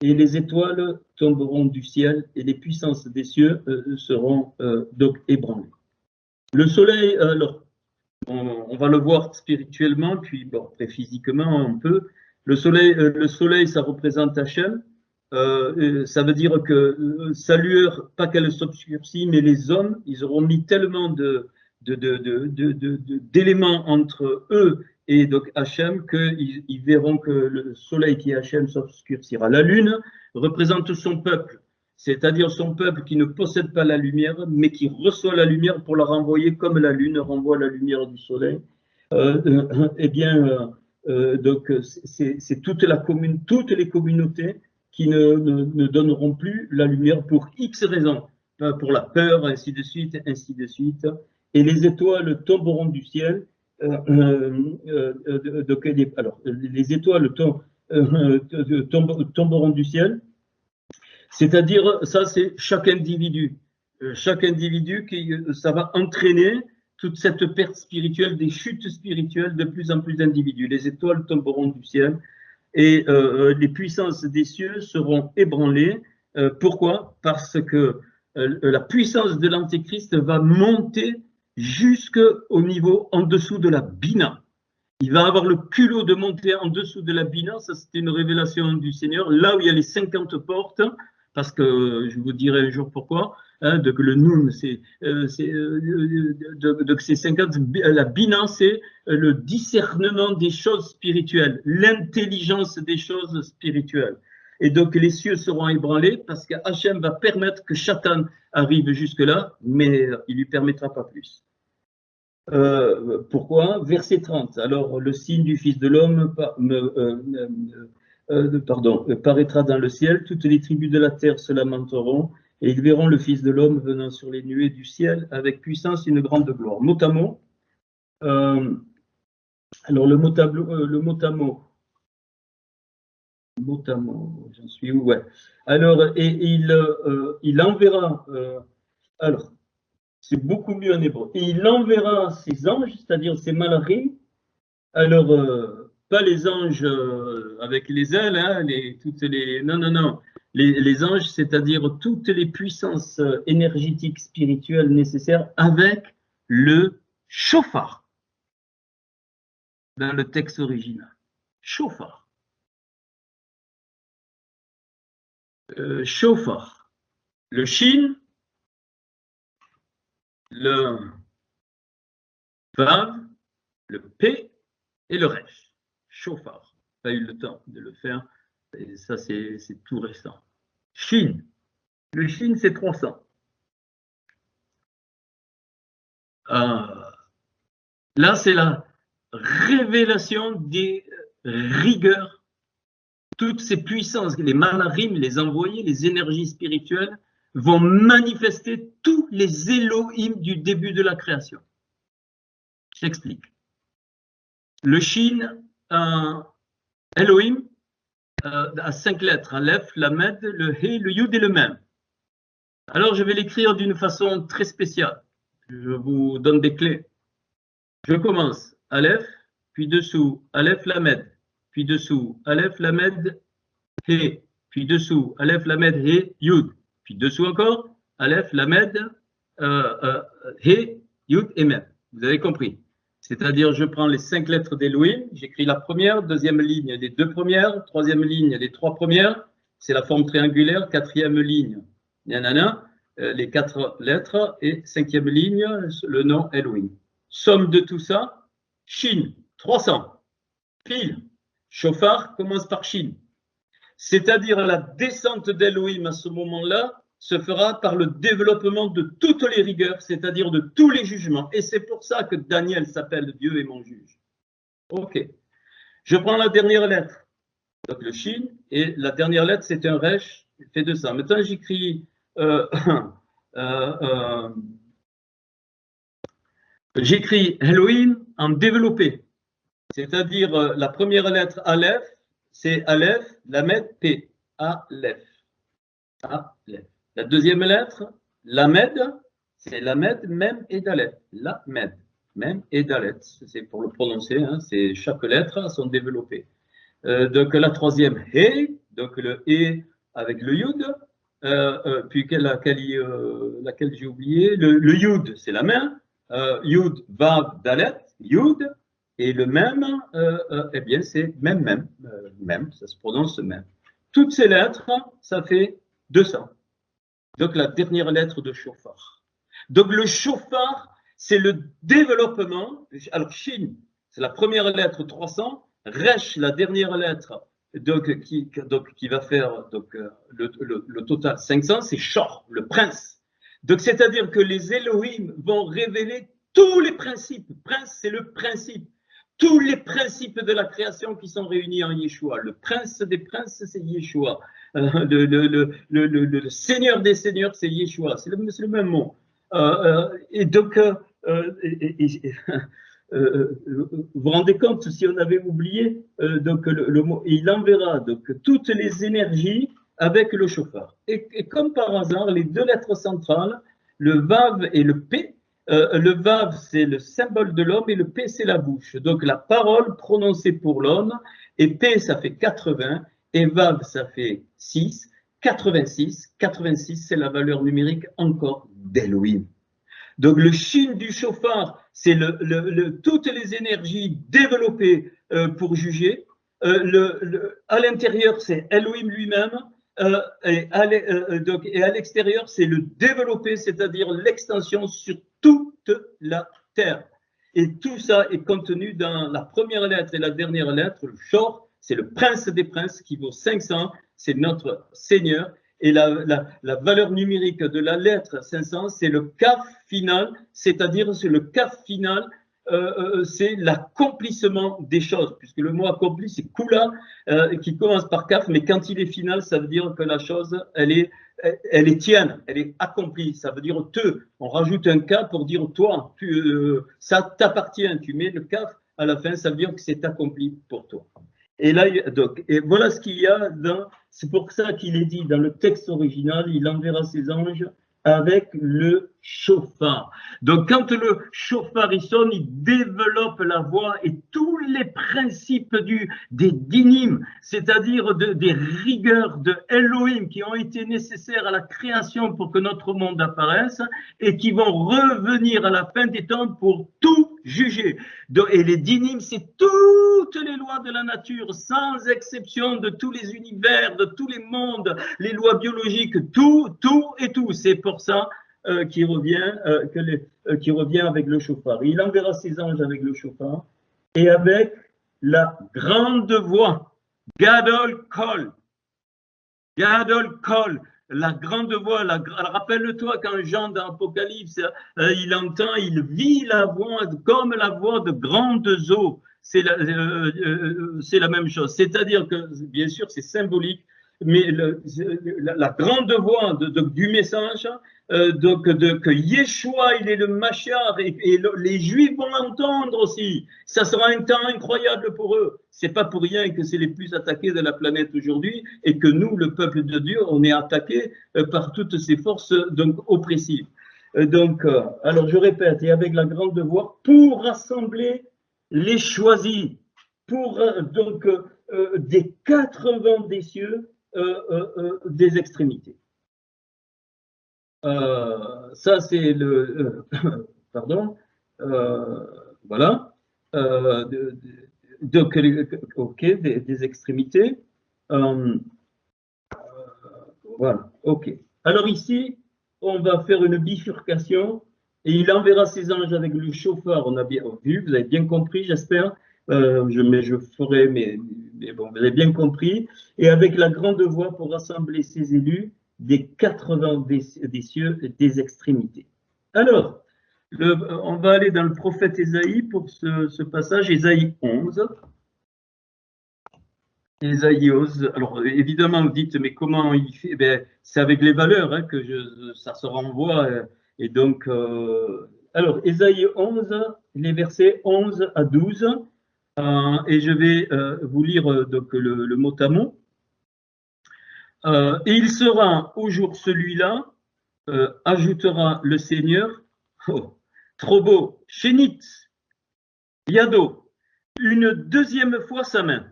et les étoiles tomberont du ciel, et les puissances des cieux seront donc ébranlées. Le soleil, alors, on va le voir spirituellement, puis bon, après physiquement un peu. Le soleil, ça représente Hachem. Ça veut dire que sa lueur, pas qu'elle s'obscurcit, mais les hommes, ils auront mis tellement d'éléments entre eux et donc Hachem qu'ils verront que le soleil qui est Hachem s'obscurcira. La lune représente son peuple, c'est-à-dire son peuple qui ne possède pas la lumière, mais qui reçoit la lumière pour la renvoyer comme la lune renvoie la lumière du soleil. Eh bien, donc c'est toutes les communautés qui ne donneront plus la lumière pour X raisons, pour la peur, ainsi de suite, ainsi de suite. Et les étoiles tomberont du ciel. Alors, les étoiles tomberont du ciel. C'est-à-dire, ça, c'est chaque individu. Chaque individu, ça va entraîner toute cette perte spirituelle, des chutes spirituelles de plus en plus d'individus. Les étoiles tomberont du ciel et les puissances des cieux seront ébranlées. Pourquoi? Parce que la puissance de l'Antéchrist va monter jusqu'au niveau en dessous de la Bina. Il va avoir le culot de monter en dessous de la Bina, ça c'était une révélation du Seigneur, là où il y a les 50 portes, parce que je vous dirai un jour pourquoi, hein, donc le Noun, c'est 50, la Bina, c'est le discernement des choses spirituelles, l'intelligence des choses spirituelles. Et donc les cieux seront ébranlés parce qu'Hachem va permettre que Satan arrive jusque-là, mais il ne lui permettra pas plus. Pourquoi? Verset 30. Alors, le signe du Fils de l'homme paraîtra dans le ciel, toutes les tribus de la terre se lamenteront, et ils verront le Fils de l'homme venant sur les nuées du ciel avec puissance et une grande gloire. Mot à mot. Alors, le mot à mot, j'en suis où? Ouais. Alors, et il enverra. Alors, c'est beaucoup mieux en hébreu. Et il enverra ses anges, c'est-à-dire ses malachim. Alors, pas les anges avec les ailes, hein, non. Les anges, c'est-à-dire toutes les puissances énergétiques, spirituelles nécessaires avec le chauffard. Dans le texte original. Chauffard. Chauffard. Le shin, le vav, le p et le resh. Chauffard. Pas eu le temps de le faire. Et ça, c'est tout récent. Shin. Le shin, c'est 300. Là, c'est la révélation des rigueurs. Toutes ces puissances, les malachim, les envoyés, les énergies spirituelles vont manifester tous les Elohim du début de la création. J'explique. Le Shin, Elohim, à 5 lettres, Aleph, Lamed, le He, le Yud et le Mem. Alors, je vais l'écrire d'une façon très spéciale. Je vous donne des clés. Je commence. Aleph, puis dessous, Aleph, Lamed, puis dessous, Aleph, Lamed, He, puis dessous, Aleph, Lamed, He, Yud. Puis dessous encore, Aleph, Lamed, He, Yud et Mem. Vous avez compris. C'est-à-dire, je prends les 5 lettres d'Elohim, j'écris la première, deuxième ligne, les 2 premières, troisième ligne, les 3 premières, c'est la forme triangulaire, quatrième ligne, les 4 lettres, et 5e ligne, le nom Elohim. Somme de tout ça, Shin, 300. Pile, Shofar commence par Shin. C'est-à-dire la descente d'Elohim à ce moment-là se fera par le développement de toutes les rigueurs, c'est-à-dire de tous les jugements. Et c'est pour ça que Daniel s'appelle Dieu est mon juge. Ok. Je prends la dernière lettre, donc le Shin, et la dernière lettre, c'est un Resh, fait de ça. Maintenant, j'écris Elohim en développé, c'est-à-dire la première lettre Aleph, c'est Aleph, Lamed, P. Aleph. Aleph. La deuxième lettre, Lamed, c'est Lamed, Mem et Dalet. Lamed, Mem et Dalet. C'est pour le prononcer, hein, c'est chaque lettre à son développé. Donc la troisième, He, donc le He avec le Yud, puis laquelle j'ai oublié, le Yud, c'est la main, Yud, Vav, Dalet, Yud, et le même, eh bien, c'est même, ça se prononce même. Toutes ces lettres, ça fait 200. Donc, la dernière lettre de Shofar. Donc, le Shofar, c'est le développement. Alors, Shin, c'est la première lettre, 300. Resh, la dernière lettre, donc, qui va faire donc, le total 500, c'est Shor, le prince. Donc, c'est-à-dire que les Elohim vont révéler tous les principes. Prince, c'est le principe. Tous les principes de la création qui sont réunis en Yeshua. Le prince des princes, c'est Yeshua. Le Seigneur des seigneurs, c'est Yeshua. C'est le même mot. Et donc, vous vous rendez compte, si on avait oublié donc le mot, il enverra donc toutes les énergies avec le chauffard. Et comme par hasard, les deux lettres centrales, le Vav et le P, le Vav, c'est le symbole de l'homme et le P, c'est la bouche. Donc, la parole prononcée pour l'homme, et P, ça fait 80, et Vav, ça fait 6, 86. 86, c'est la valeur numérique encore d'Elohim. Donc, le Shin du chauffard, c'est toutes les énergies développées pour juger. À l'intérieur, c'est Elohim lui-même. Et à l'extérieur, c'est le développé, c'est-à-dire l'extension sur toute la terre. Et tout ça est contenu dans la première lettre et la dernière lettre. Le Shor, c'est le prince des princes qui vaut 500, c'est notre Seigneur. Et la valeur numérique de la lettre 500, c'est le kaf final, c'est-à-dire c'est le kaf final, c'est l'accomplissement des choses, puisque le mot accompli, c'est kula, qui commence par kaf, mais quand il est final, ça veut dire que la chose, elle est tienne, elle est accomplie, ça veut dire te. On rajoute un ka pour dire toi, ça t'appartient, tu mets le kaf à la fin, ça veut dire que c'est accompli pour toi. Et là, donc, et voilà ce qu'il y a c'est pour ça qu'il est dit dans le texte original, il enverra ses anges avec le chauffard. Donc, quand le chauffard il sonne, il développe la voix et tous les principes des dynimes, c'est-à-dire des rigueurs de Elohim qui ont été nécessaires à la création pour que notre monde apparaisse et qui vont revenir à la fin des temps pour tout juger. Et les dynimes, c'est toutes les lois de la nature, sans exception, de tous les univers, de tous les mondes, les lois biologiques, tout et tout. C'est pour ça qui revient avec le chauffard. Il enverra ses anges avec le chauffard et avec la grande voix, Gadol Kol, Gadol Kol, la grande voix. Rappelle-toi quand Jean dans l'Apocalypse, il vit la voix comme la voix de grandes eaux. C'est la même chose. C'est-à-dire que, bien sûr, c'est symbolique, mais la grande voix du message, que Yeshua, il est le Machar, et les Juifs vont l'entendre aussi. Ça sera un temps incroyable pour eux. C'est pas pour rien que c'est les plus attaqués de la planète aujourd'hui, et que nous, le peuple de Dieu, on est attaqués par toutes ces forces donc oppressives. Alors je répète, et avec la grande voix, pour rassembler les choisis, pour des 4 vents des cieux, des extrémités. Ça, c'est pardon. Voilà. Ok, des extrémités. Voilà, ok. Alors ici, on va faire une bifurcation et il enverra ses anges avec le chauffard. On a bien vu, vous avez bien compris, j'espère. Je ferai, mais bon, vous avez bien compris. Et avec la grande voix pour rassembler ses élus des 80 des cieux et des extrémités. Alors, on va aller dans le prophète Ésaïe pour ce passage, Ésaïe 11. Ésaïe 11. Alors, évidemment, vous dites, mais comment il fait? Ben, c'est avec les valeurs hein, que ça se renvoie. Et donc, alors, Ésaïe 11, les versets 11 à 12. Et je vais vous lire donc, le mot à mot. Et il sera au jour celui-là, ajoutera le Seigneur, trop beau, Chénit, Yado, une deuxième fois sa main.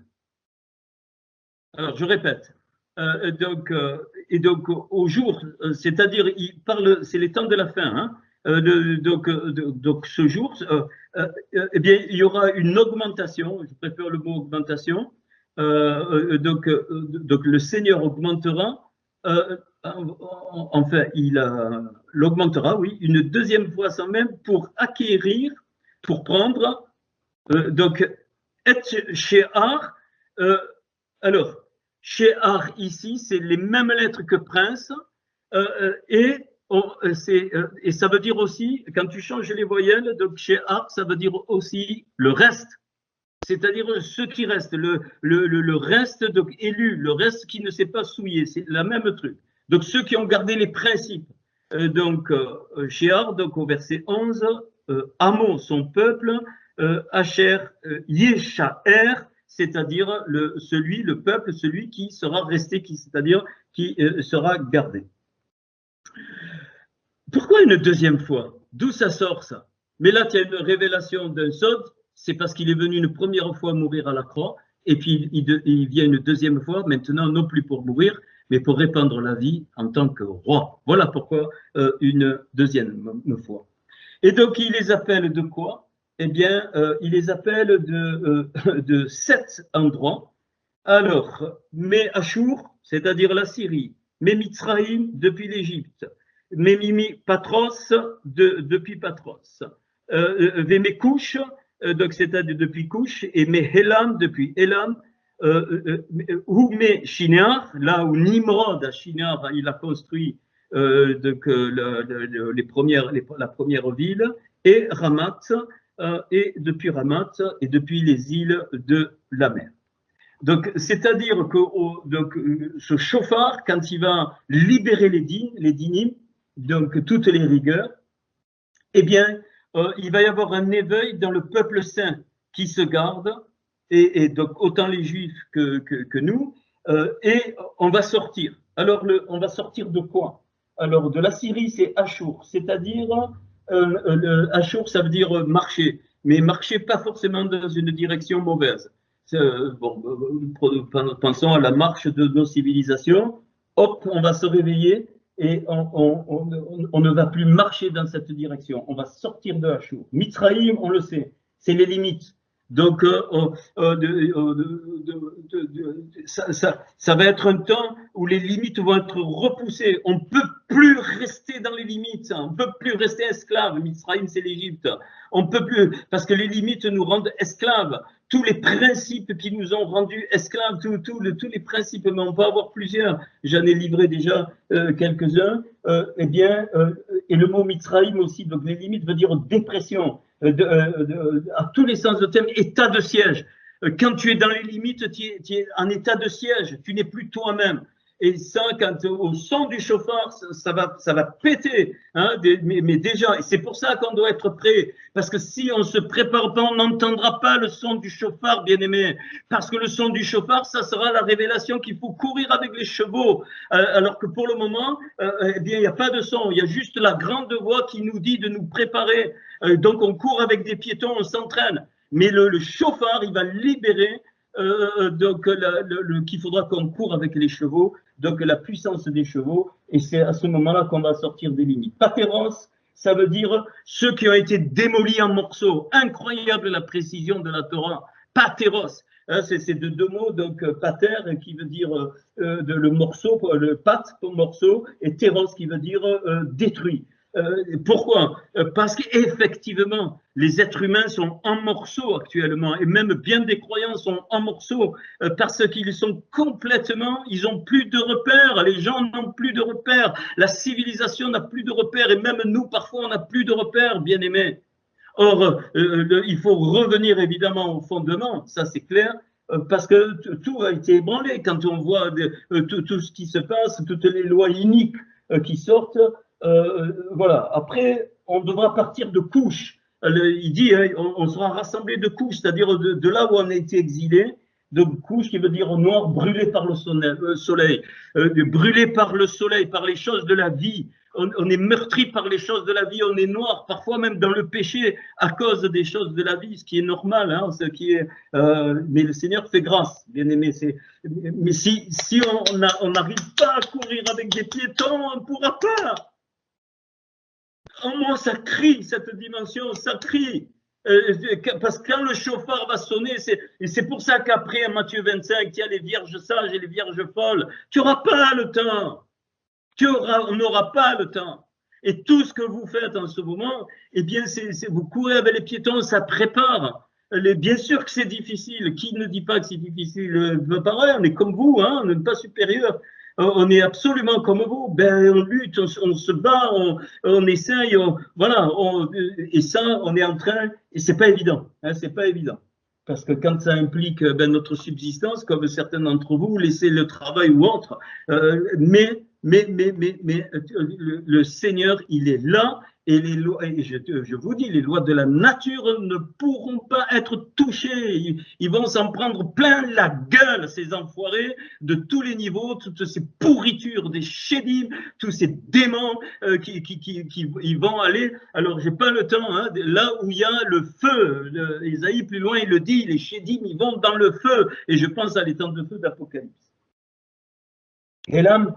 Alors je répète, et donc au jour, c'est-à-dire il parle, c'est les temps de la fin, hein, Donc ce jour, eh bien, il y aura une augmentation, je préfère le mot augmentation, donc le Seigneur augmentera, enfin, il l'augmentera, oui, une deuxième fois sans même pour acquérir, pour prendre, donc, et She'ar, alors, She'ar ici, c'est les mêmes lettres que prince, et ça veut dire aussi, quand tu changes les voyelles, donc She'ar, ça veut dire aussi le reste, c'est-à-dire ce qui reste, le reste donc élu, le reste qui ne s'est pas souillé, c'est la même truc. Donc ceux qui ont gardé les principes, She'ar, donc au verset 11, Amo, son peuple, Asher, Yeshaer, c'est-à-dire le peuple, celui qui sera resté, c'est-à-dire qui sera gardé. Pourquoi une deuxième fois? D'où ça sort ça? Mais là, il y a une révélation d'un sod, c'est parce qu'il est venu une première fois mourir à la croix, et puis il vient une deuxième fois, maintenant non plus pour mourir, mais pour répandre la vie en tant que roi. Voilà pourquoi une deuxième fois. Et donc, il les appelle de quoi? Eh bien, il les appelle de 7 endroits. Alors, mais Achour, c'est-à-dire la Syrie, mais Mitzraïm depuis l'Égypte, mais Patros depuis Patros, Vémékouch, donc c'est-à-dire depuis Couche, et mais Hélam depuis Hélam, ou mais Shinar, là où Nimrod à Shinar, il a construit la première ville, et Ramat, et depuis Ramat, et depuis les îles de la mer. Donc, c'est-à-dire que ce chauffard, quand il va libérer les dynim, donc toutes les rigueurs, eh bien, il va y avoir un éveil dans le peuple saint qui se garde, et donc autant les juifs que nous, et on va sortir. Alors, on va sortir de quoi? Alors, de la Syrie, c'est Achour, c'est-à-dire, Achour, ça veut dire marcher, mais marcher pas forcément dans une direction mauvaise. Bon, pensons à la marche de nos civilisations. Hop, on va se réveiller et on ne va plus marcher dans cette direction. On va sortir de Achour. Mitzraïm, on le sait, c'est les limites. Donc, ça va être un temps où les limites vont être repoussées. On ne peut plus rester dans les limites. On ne peut plus rester esclave. Mitzraïm, c'est l'Égypte. On ne peut plus, parce que les limites nous rendent esclaves. Tous les principes qui nous ont rendus esclaves, tous les principes, mais on va avoir plusieurs. J'en ai livré déjà quelques-uns. Eh bien, et le mot Mitzraïm aussi, donc les limites veut dire dépression. À tous les sens de terme, état de siège. Quand tu es dans les limites, tu es en état de siège, tu n'es plus toi-même. Et ça, quand au son du chauffard, ça va péter. Hein, mais déjà, et c'est pour ça qu'on doit être prêt. Parce que si on ne se prépare pas, on n'entendra pas le son du chauffard, bien-aimé. Parce que le son du chauffard, ça sera la révélation qu'il faut courir avec les chevaux. Alors que pour le moment, eh bien, il n'y a pas de son. Il y a juste la grande voix qui nous dit de nous préparer. Donc, on court avec des piétons, on s'entraîne. Mais le chauffard, il va libérer qu'il faudra qu'on court avec les chevaux, donc la puissance des chevaux, et c'est à ce moment-là qu'on va sortir des limites. Pateros, ça veut dire ceux qui ont été démolis en morceaux. Incroyable la précision de la Torah. Pateros, hein, c'est de deux mots, donc pater qui veut dire le morceau, le pat pour morceau, et teros qui veut dire détruit. Pourquoi? Parce qu'effectivement, les êtres humains sont en morceaux actuellement, et même bien des croyants sont en morceaux, parce qu'ils sont complètement, ils n'ont plus de repères, les gens n'ont plus de repères, la civilisation n'a plus de repères, et même nous, parfois, on n'a plus de repères, bien aimés. Or, il faut revenir évidemment au fondement, ça c'est clair, parce que tout a été ébranlé quand on voit tout ce qui se passe, toutes les lois iniques qui sortent. Voilà. Après, on devra partir de couches. Il dit, on sera rassemblés de couches, c'est-à-dire de là où on a été exilé, de couches qui veut dire noir, brûlé par le soleil, brûlé par le soleil, par les choses de la vie. On est meurtri par les choses de la vie, on est noir, parfois même dans le péché à cause des choses de la vie, ce qui est normal, hein, mais le Seigneur fait grâce, bien aimé. Mais si on n'arrive pas à courir avec des piétons, on ne pourra pas. en moi, ça crie, cette dimension, ça crie. Parce que quand le chauffard va sonner, et c'est pour ça qu'après, en Matthieu 25, il y a les vierges sages et les vierges folles. Tu n'auras pas le temps. On n'aura pas le temps. Et tout ce que vous faites en ce moment, eh bien, vous courez avec les piétons, ça prépare. Bien sûr que c'est difficile. Qui ne dit pas que c'est difficile? Pareil, on est comme vous, hein, on n'est pas supérieur. On est absolument comme vous. Ben, on lutte, on se bat, on essaye, voilà. Et ça, on est en train, et c'est pas évident. Hein, c'est pas évident. Parce que quand ça implique notre subsistance, comme certains d'entre vous, laisser le travail ou autre, mais le Seigneur, il est là, et les lois, et je vous dis, les lois de la nature ne pourront pas être touchées. Ils vont s'en prendre plein la gueule, ces enfoirés, de tous les niveaux, toutes ces pourritures des chédim, tous ces démons qui vont aller. Alors, j'ai pas le temps, hein, là où il y a le feu, Isaïe plus loin, il le dit, les chédim, ils vont dans le feu, et je pense à l'étang de feu d'Apocalypse. Élam,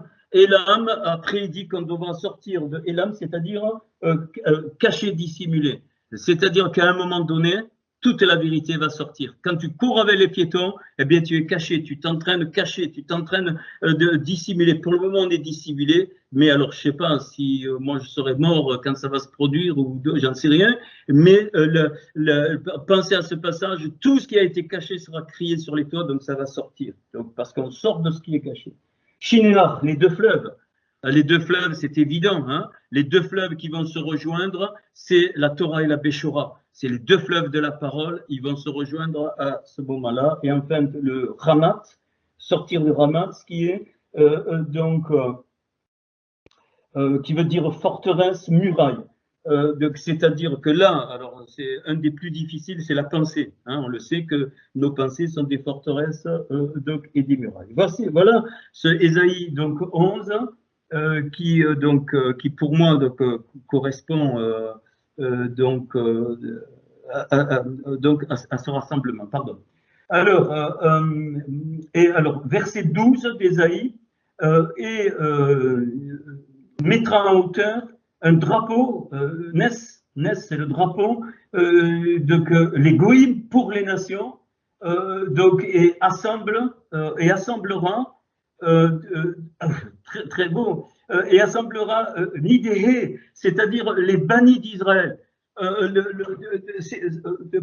après, il dit qu'on doit sortir de Élam, c'est-à-dire caché, dissimulé. C'est-à-dire qu'à un moment donné, toute la vérité va sortir. Quand tu cours avec les piétons, eh bien, tu es caché, tu t'entraînes de cacher, tu t'entraînes de dissimuler. Pour le moment, on est dissimulé, mais alors, je ne sais pas si moi, je serai mort quand ça va se produire, ou j'en sais rien, mais pensez à ce passage, tout ce qui a été caché sera crié sur les toits, donc ça va sortir. Donc, parce qu'on sort de ce qui est caché. Shinéar, les deux fleuves. Les deux fleuves, c'est évident. Hein, les deux fleuves qui vont se rejoindre, c'est la Torah et la Béchora. C'est les deux fleuves de la parole. Ils vont se rejoindre à ce moment-là. Et enfin, le Ramat, sortir de Ramat, ce qui est qui veut dire forteresse, muraille. C'est-à-dire que là, alors c'est un des plus difficiles, c'est la pensée. Hein, on le sait que nos pensées sont des forteresses et des murailles. Voilà ce Ésaïe donc 11 qui pour moi correspond à ce rassemblement. Pardon. Alors verset 12 d'Ésaïe mettra en hauteur un drapeau, Nes c'est le drapeau, les goïms pour les nations, et assemblera, très, très beau, et assemblera Nidéhé, c'est-à-dire les bannis d'Israël.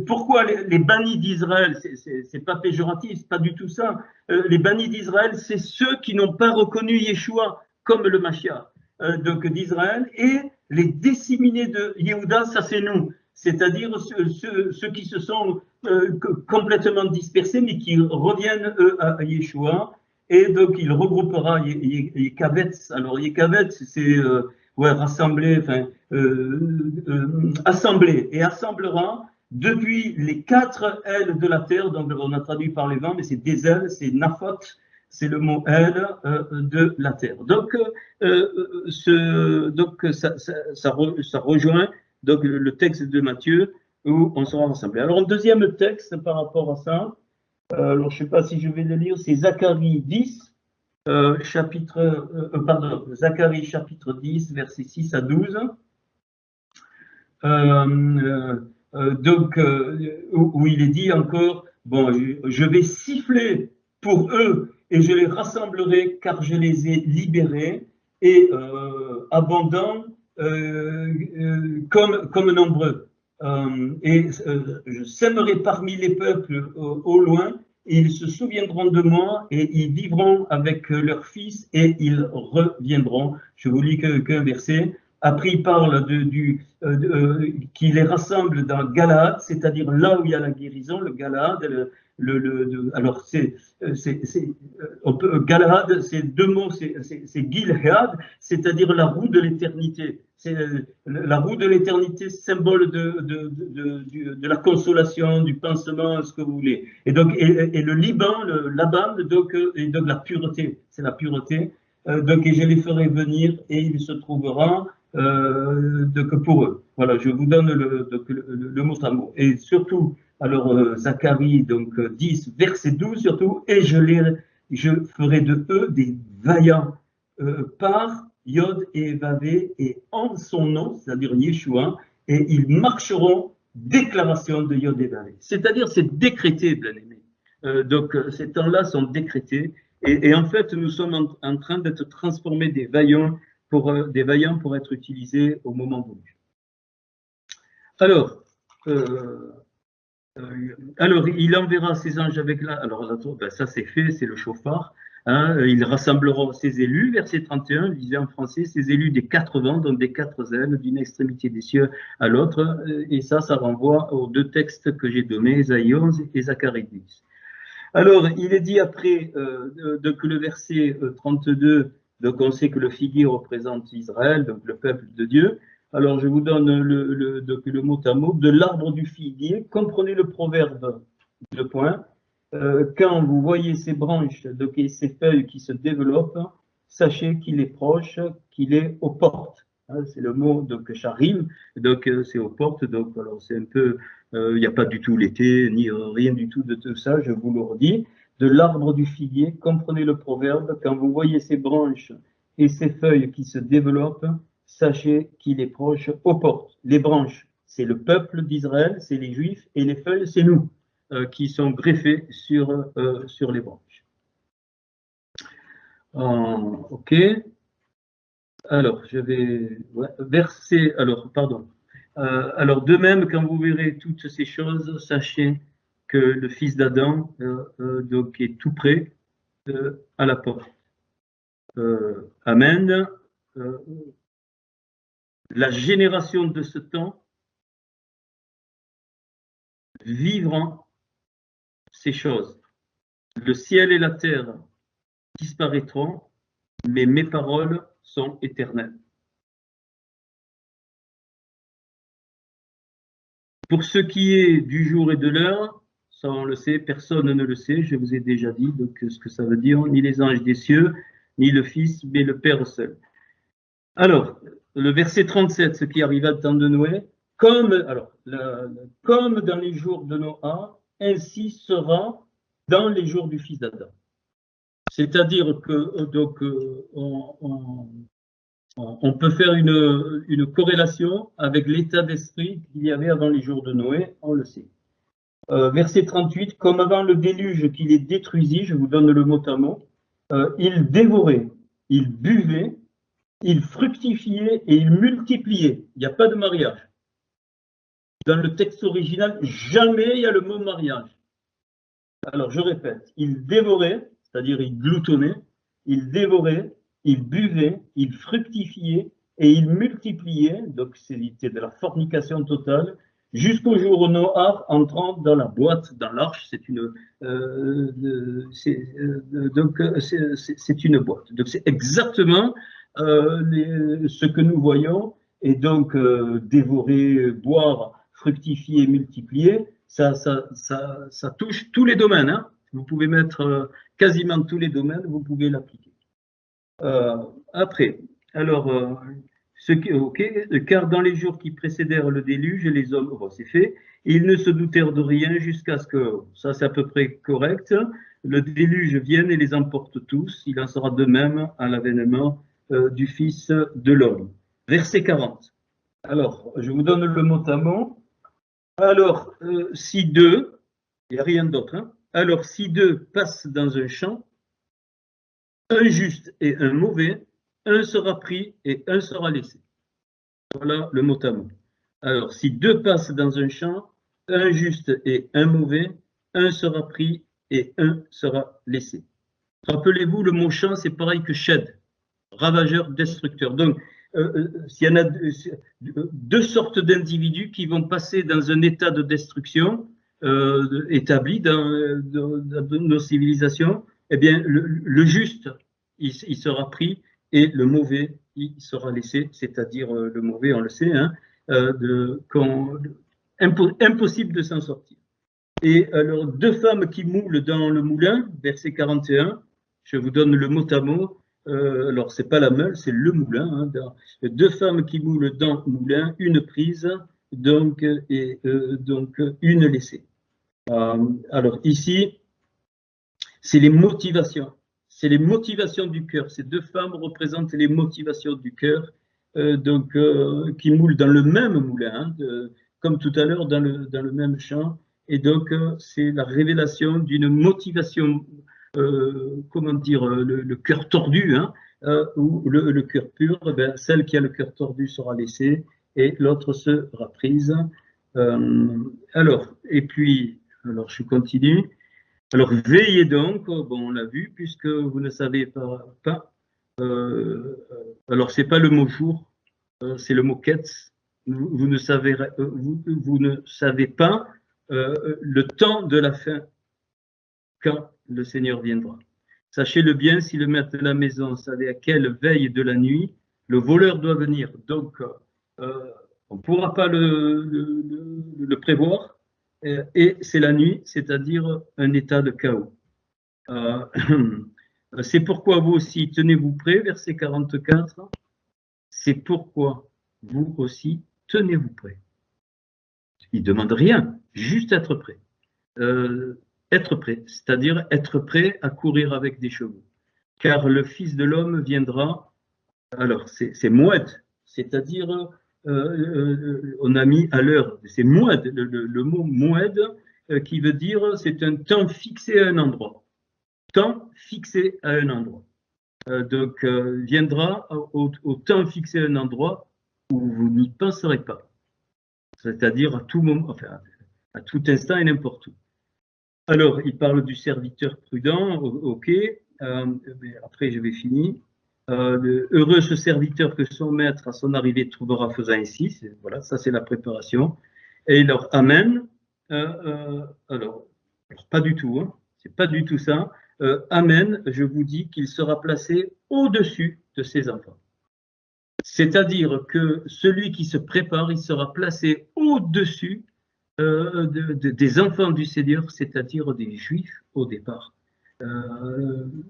Pourquoi les bannis d'Israël? C'est pas péjoratif, c'est pas du tout ça. Les bannis d'Israël, c'est ceux qui n'ont pas reconnu Yeshua comme le Mashiach. D'Israël, et les disséminés de Yehuda, ça c'est nous, c'est-à-dire ceux qui se sont complètement dispersés, mais qui reviennent à Yeshua, et donc il regroupera Yekavetz. Alors Yekavetz, c'est rassembler, enfin assembler, et assemblera depuis les quatre ailes de la terre. Donc on a traduit par les vents, mais c'est des ailes, c'est Naphot, c'est le mot aile de la terre. Donc, ça rejoint donc, le texte de Matthieu où on sera rassemblés. Alors, un deuxième texte par rapport à ça, alors je ne sais pas si je vais le lire, c'est Zacharie 10, Zacharie chapitre 10, versets 6 à 12. Où il est dit encore, bon, je vais siffler pour eux et je les rassemblerai car je les ai libérés et abondants comme nombreux. Je sèmerai parmi les peuples au loin et ils se souviendront de moi et ils vivront avec leurs fils et ils reviendront. Je vous lis qu'un verset. Après, il parle qui les rassemble dans Galaad, c'est-à-dire là où il y a la guérison, le Galaad. Alors, Galaad, c'est deux mots, c'est Gil'ad, c'est-à-dire la roue de l'éternité. C'est la roue de l'éternité, symbole de la consolation, du pansement, ce que vous voulez. Et donc, et le Liban, l'Aban, et donc la pureté, c'est la pureté. Et je les ferai venir et il se trouvera pour eux. Voilà, je vous donne le mot à mot. Et surtout, alors Zacharie 10, verset 12 surtout, et je ferai de eux des vaillants par Yod et Vavé, et en son nom, c'est-à-dire Yeshua, et ils marcheront, déclaration de Yod et Vavé. C'est-à-dire, c'est décrété, bien aimé. Donc, ces temps-là sont décrétés, et en fait, nous sommes en train d'être transformés des vaillants pour être utilisés au moment voulu. Alors, il enverra ses anges avec la... Alors, ben, ça c'est fait, c'est le chauffard. Hein, il rassemblera ses élus, verset 31, disait en français, ses élus des 4 vents, donc des 4 ailes, d'une extrémité des cieux à l'autre. Et ça renvoie aux 2 textes que j'ai donnés, Ésaïe 11 et Zacharie 10. Alors, il est dit après que le verset 32, donc on sait que le figuier représente Israël, donc le peuple de Dieu. Alors, je vous donne le mot à mot. De l'arbre du figuier, comprenez le proverbe, quand vous voyez ses branches et ses feuilles qui se développent, sachez qu'il est proche, qu'il est aux portes. Hein, c'est le mot donc charim, donc c'est aux portes. Donc alors c'est un peu, il n'y a pas du tout l'été ni rien du tout de tout ça. Je vous le redis. De l'arbre du figuier, comprenez le proverbe. Quand vous voyez ses branches et ses feuilles qui se développent, sachez qu'il est proche aux portes. Les branches, c'est le peuple d'Israël, c'est les Juifs, et les feuilles, c'est nous. Qui sont greffés sur les branches. Ok. Alors, je vais verser. Alors, pardon. Alors, de même, quand vous verrez toutes ces choses, sachez que le fils d'Adam donc est tout près à la porte. Amen. La génération de ce temps vivra ces choses. Le ciel et la terre disparaîtront, mais mes paroles sont éternelles. Pour ce qui est du jour et de l'heure, ça on le sait, personne ne le sait, je vous ai déjà dit donc, ce que ça veut dire, ni les anges des cieux, ni le Fils, mais le Père seul. Alors, le verset 37, ce qui arriva au temps de Noé, comme dans les jours de Noah, ainsi sera dans les jours du Fils d'Adam. C'est-à-dire que donc, on peut faire une corrélation avec l'état d'esprit qu'il y avait avant les jours de Noé, on le sait. Verset 38, comme avant le déluge qui les détruisit, je vous donne le mot à mot, il dévorait, il buvait, il fructifiait et il multipliait. Il n'y a pas de mariage. Dans le texte original, jamais il y a le mot mariage. Alors, je répète, il dévorait, c'est-à-dire il gloutonnait, il dévorait, il buvait, il fructifiait et il multipliait, donc c'était de la fornication totale, jusqu'au jour où Noah entrant dans la boîte, dans l'arche, c'est une boîte. Donc c'est exactement ce que nous voyons, et donc dévorer, boire, fructifier, multiplier, ça touche tous les domaines. Hein. Vous pouvez mettre quasiment tous les domaines, vous pouvez l'appliquer. Après, alors, car dans les jours qui précédèrent le déluge, les hommes, c'est fait, ils ne se doutèrent de rien jusqu'à ce que, ça c'est à peu près correct, le déluge vienne et les emporte tous. Il en sera de même à l'avènement du Fils de l'homme. Verset 40. Alors, je vous donne le mot à mot. Alors, si deux, il n'y a rien d'autre, hein. Alors, si deux passent dans un champ, un juste et un mauvais, un sera pris et un sera laissé. Voilà le mot à mot. Alors, si deux passent dans un champ, un juste et un mauvais, un sera pris et un sera laissé. Rappelez-vous, le mot champ, c'est pareil que shed, ravageur, destructeur. Donc, s'il y en a deux sortes d'individus qui vont passer dans un état de destruction établi dans nos civilisations, eh bien, le juste, il sera pris et le mauvais, il sera laissé, c'est-à-dire le mauvais, on le sait, hein, impossible de s'en sortir. Et alors, deux femmes qui moulent dans le moulin, verset 41, je vous donne le mot à mot. Alors, c'est pas la meule, c'est le moulin. Hein, deux femmes qui moulent dans le moulin, une prise, donc, donc une laissée. Alors, ici, c'est les motivations. c'est les motivations du cœur. Ces deux femmes représentent les motivations du cœur, qui moulent dans le même moulin, hein, comme tout à l'heure dans le même champ. Et donc, c'est la révélation d'une motivation, comment dire, le cœur tordu, hein, ou le cœur pur. Ben, celle qui a le cœur tordu sera laissée et l'autre sera prise. Alors, et puis, alors je continue. Alors, veillez donc, bon, on l'a vu, puisque vous ne savez pas alors, c'est pas le mot jour, c'est le mot ketz. Vous ne savez pas le temps de la fin, quand le Seigneur viendra. Sachez-le bien, si le maître de la maison savait à quelle veille de la nuit le voleur doit venir. Donc, on ne pourra pas le prévoir. Et c'est la nuit, c'est-à-dire un état de chaos. C'est pourquoi vous aussi, tenez-vous prêts, verset 44. C'est pourquoi vous aussi, tenez-vous prêts. Il ne demande rien, juste être prêt. Être prêt, c'est-à-dire être prêt à courir avec des chevaux. Car le Fils de l'homme viendra, alors c'est moued, c'est-à-dire, on a mis à l'heure, c'est moued, le mot moued, qui veut dire c'est un temps fixé à un endroit. Temps fixé à un endroit. Donc, viendra au temps fixé à un endroit où vous n'y penserez pas. C'est-à-dire à tout moment, enfin, à tout instant et n'importe où. Alors, il parle du serviteur prudent, ok, mais après je vais finir. Heureux ce serviteur que son maître à son arrivée trouvera faisant ainsi. Voilà, ça c'est la préparation. Et alors, Amen. Alors, pas du tout, hein, c'est pas du tout ça. Amen, je vous dis qu'il sera placé au-dessus de ses enfants. C'est-à-dire que celui qui se prépare, il sera placé au-dessus des enfants du Seigneur, c'est-à-dire des Juifs au départ.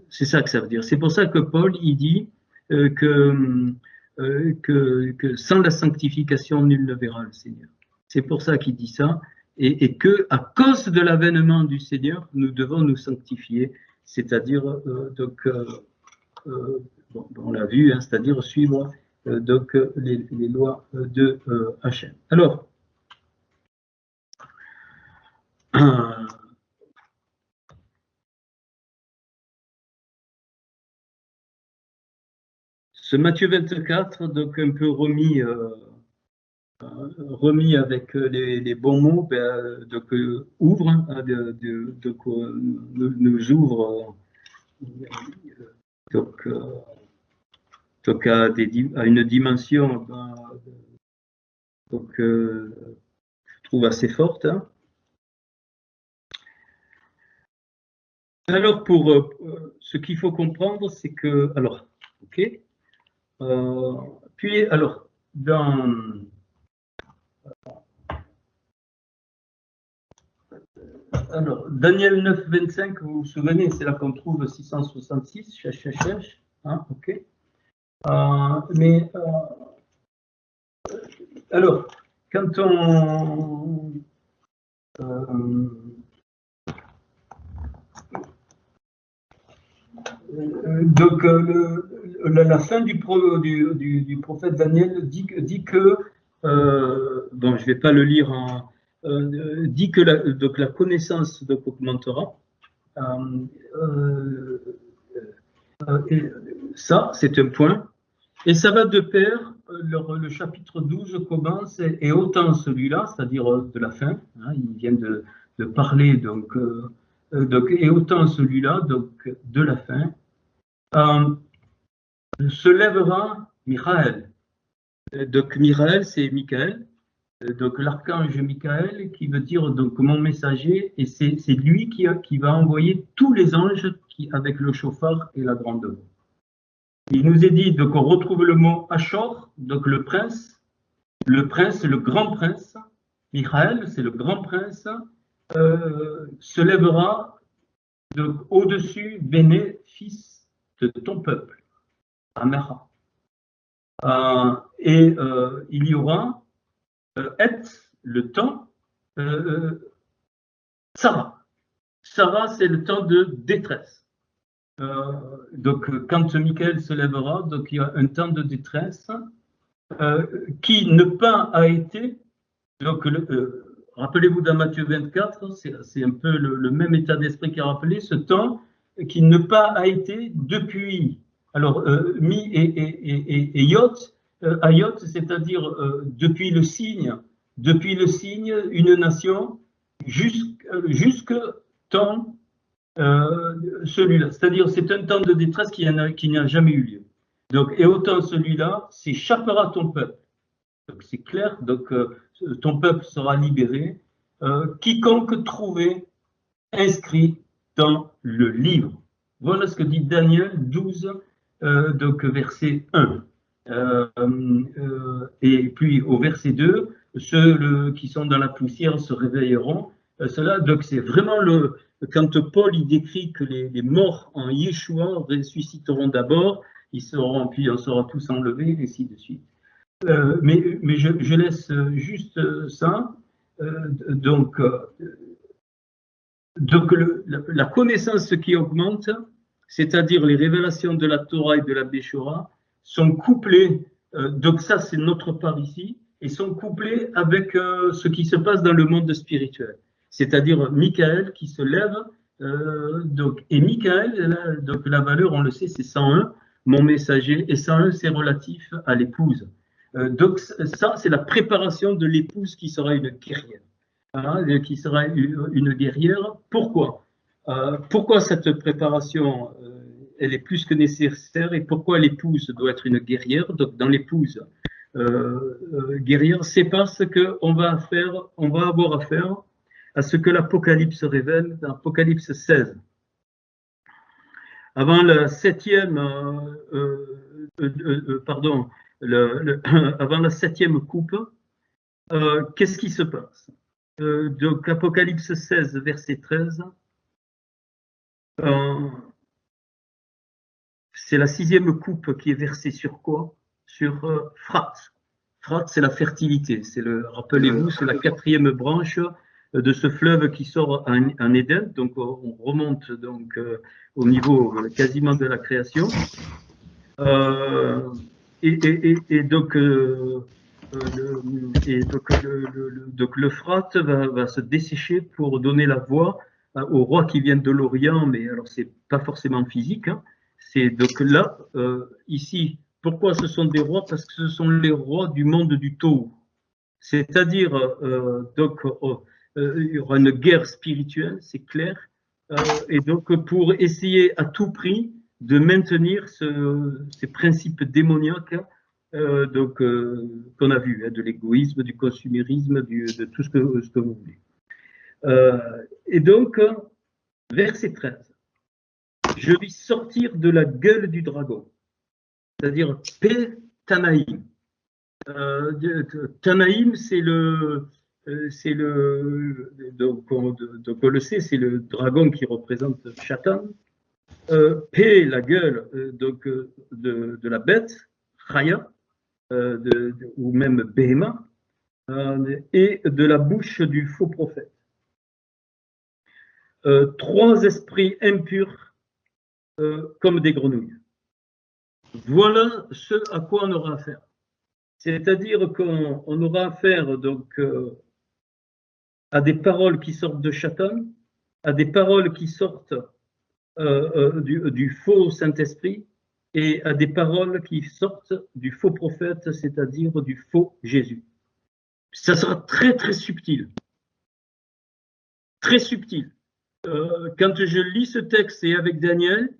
C'est ça que ça veut dire. C'est pour ça que Paul, il dit que sans la sanctification, nul ne verra le Seigneur. C'est pour ça qu'il dit ça. Et que à cause de l'avènement du Seigneur, nous devons nous sanctifier, c'est-à-dire, on l'a vu, hein, c'est-à-dire suivre les lois de Hachem. Alors, ce Matthieu 24, donc un peu remis avec les bons mots, ben, donc ouvre, hein, nous ouvre donc à une dimension donc je trouve assez forte. Hein. Alors pour ce qu'il faut comprendre, c'est que alors ok. Puis alors alors, Daniel 9, 25, vous vous souvenez, c'est là qu'on trouve 666, hein, ok. Mais alors, quand on donc la fin du prophète Daniel dit que bon, je ne vais pas le lire dit que la connaissance donc augmentera. Et ça, c'est un point. Et ça va de pair, le chapitre 12 commence, et autant celui-là, c'est-à-dire de la fin, hein, il vient de parler, donc, et autant celui-là, donc de la fin, se lèvera Michael. Donc Michael, c'est Michael, donc l'archange Michael, qui veut dire donc mon messager, et c'est lui qui va envoyer tous les anges avec le chauffard et la grande voix. Il nous est dit donc on retrouve le mot Achor, donc le prince, le grand prince, Michael, c'est le grand prince, se lèvera donc au-dessus Béné, fils de ton peuple, Amera. Et il y aura le temps, Sarah. Sarah, c'est le temps de détresse. Donc, quand Michael se lèvera, donc il y a un temps de détresse qui ne pas a été. Donc, rappelez-vous dans Matthieu 24, c'est un peu le même état d'esprit qui a rappelé ce temps qui ne pas a été depuis. Alors, mi et yot, ayot, c'est-à-dire depuis le signe, une nation, jusque temps celui-là. C'est-à-dire, c'est un temps de détresse qui n'a jamais eu lieu. Donc, et autant celui-là s'échappera ton peuple. Donc, c'est clair, donc ton peuple sera libéré. Quiconque trouvé inscrit dans le livre. Voilà ce que dit Daniel 12, donc verset 1. Et puis au verset 2, ceux qui sont dans la poussière se réveilleront. Cela, donc c'est vraiment quand Paul il décrit que les morts en Yeshua ressusciteront d'abord, puis on sera tous enlevés, et ainsi de suite. Mais je laisse juste ça. Donc la connaissance qui augmente, c'est-à-dire les révélations de la Torah et de la Béchora, sont couplées, donc ça c'est notre part ici, et sont couplées avec ce qui se passe dans le monde spirituel. C'est-à-dire Michael qui se lève, et Michael, donc la valeur, on le sait, c'est 101, mon messager, et 101 c'est relatif à l'épouse. Donc ça, c'est la préparation de l'épouse qui sera une guerrière. Hein, qui sera une guerrière. Pourquoi pourquoi cette préparation, elle est plus que nécessaire et pourquoi l'épouse doit être une guerrière? Donc dans l'épouse guerrière, c'est parce qu'on va avoir affaire à ce que l'Apocalypse révèle dans Apocalypse 16. Avant la septième, avant la septième coupe, qu'est-ce qui se passe? Donc Apocalypse 16, verset 13, c'est la sixième coupe qui est versée sur quoi? Sur Phrate. Phrate, c'est la fertilité. Rappelez-vous, c'est la quatrième branche de ce fleuve qui sort en Éden. Donc on remonte donc au niveau quasiment de la création. Et donc donc l'Euphrate va se dessécher pour donner la voie aux rois qui viennent de l'Orient, mais alors c'est pas forcément physique. Hein. C'est donc là, ici, pourquoi ce sont des rois? Parce que ce sont les rois du monde du Tohu. C'est-à-dire, donc, il y aura une guerre spirituelle, c'est clair, et donc pour essayer à tout prix de maintenir ces principes démoniaques qu'on a vu, hein, de l'égoïsme, du consumérisme, de tout ce que vous voulez. Et donc, verset 13, je vis sortir de la gueule du dragon, c'est-à-dire Tanaïm. Tanaïm, donc on le sait, c'est le dragon qui représente Shatan. P, la gueule de la bête, Chaya, ou même Behema, et de la bouche du faux prophète. Trois esprits impurs comme des grenouilles. Voilà ce à quoi on aura affaire. C'est-à-dire qu'on aura affaire donc à des paroles qui sortent de Shatan, à des paroles qui sortent du faux Saint-Esprit et à des paroles qui sortent du faux prophète, c'est-à-dire du faux Jésus. Ça sera très très subtil. Très subtil. Quand je lis ce texte et avec Daniel,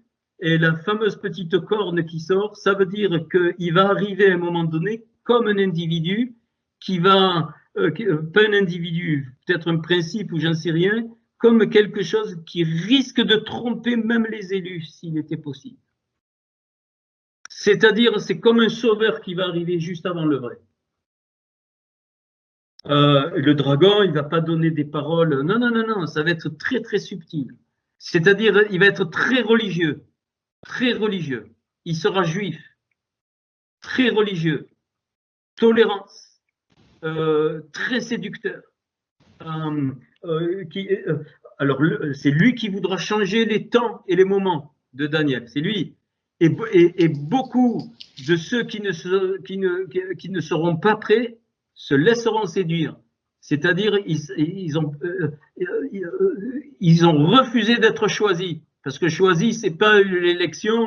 et la fameuse petite corne qui sort, ça veut dire qu'il va arriver à un moment donné comme un individu qui va, pas un individu, peut-être un principe ou j'en sais rien, comme quelque chose qui risque de tromper même les élus s'il était possible. C'est-à-dire, c'est comme un sauveur qui va arriver juste avant le vrai. Le dragon, il ne va pas donner des paroles. Non, non, non, non, ça va être très, très subtil. C'est-à-dire, il va être très religieux. Très religieux. Il sera juif. Très religieux. Tolérance. Très séducteur. Alors, c'est lui qui voudra changer les temps et les moments. de Daniel, c'est lui. Et beaucoup de ceux qui ne seront pas prêts se laisseront séduire. C'est-à-dire, ils ont refusé d'être choisis. Parce que choisi, c'est pas l'élection,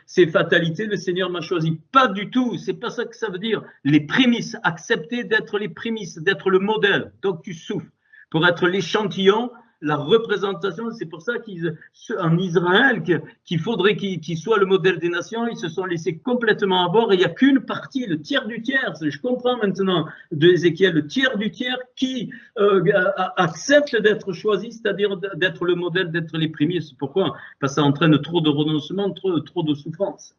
c'est fatalité, le Seigneur m'a choisi. Pas du tout, c'est pas ça que ça veut dire. Les prémices, accepter d'être les prémices, d'être le modèle. Donc tu souffres. Pour être l'échantillon, la représentation, c'est pour ça qu'en Israël, qu'il faudrait qu'il soit le modèle des nations, ils se sont laissés complètement avoir et il n'y a qu'une partie, le tiers du tiers, je comprends maintenant de Ézéchiel, le tiers du tiers qui accepte d'être choisi, c'est-à-dire d'être le modèle, d'être les prémices. Pourquoi? Parce que ça entraîne trop de renoncement, trop de souffrance.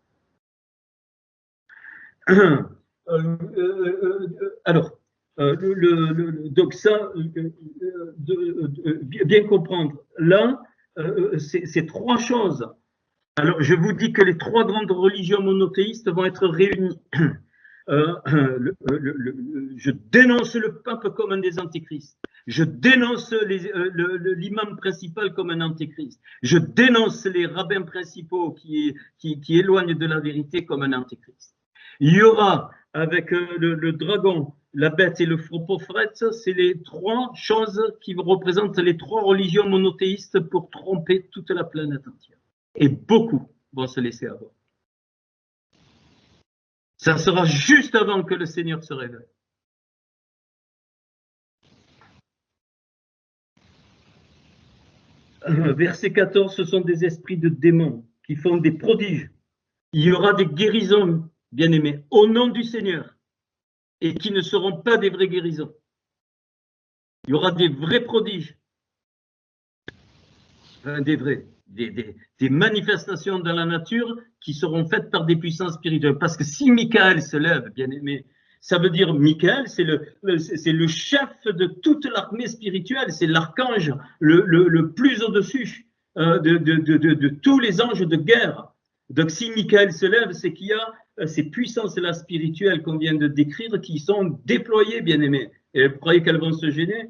Alors, donc ça, bien comprendre. Là, c'est trois choses. Alors, je vous dis que les trois grandes religions monothéistes vont être réunies. Je dénonce le pape comme un des antéchrists. Je dénonce l'imam principal comme un antéchrist. Je dénonce les rabbins principaux qui éloignent de la vérité comme un antéchrist. Il y aura avec le dragon, la bête et le prophète, c'est les trois choses qui représentent les trois religions monothéistes pour tromper toute la planète entière. Et beaucoup vont se laisser avoir. Ça sera juste avant que le Seigneur se révèle. Verset 14, ce sont des esprits de démons qui font des prodiges. Il y aura des guérisons, bien-aimés, au nom du Seigneur, et qui ne seront pas des vraies guérisons. Il y aura des vrais prodiges, des manifestations dans la nature qui seront faites par des puissances spirituelles. Parce que si Michael se lève, bien-aimé, ça veut dire Michael, c'est le chef de toute l'armée spirituelle, c'est l'archange le plus au-dessus de tous les anges de guerre. Donc si Michael se lève, c'est qu'il y a ces puissances-là spirituelles qu'on vient de décrire qui sont déployées, bien-aimés. Et vous croyez qu'elles vont se gêner?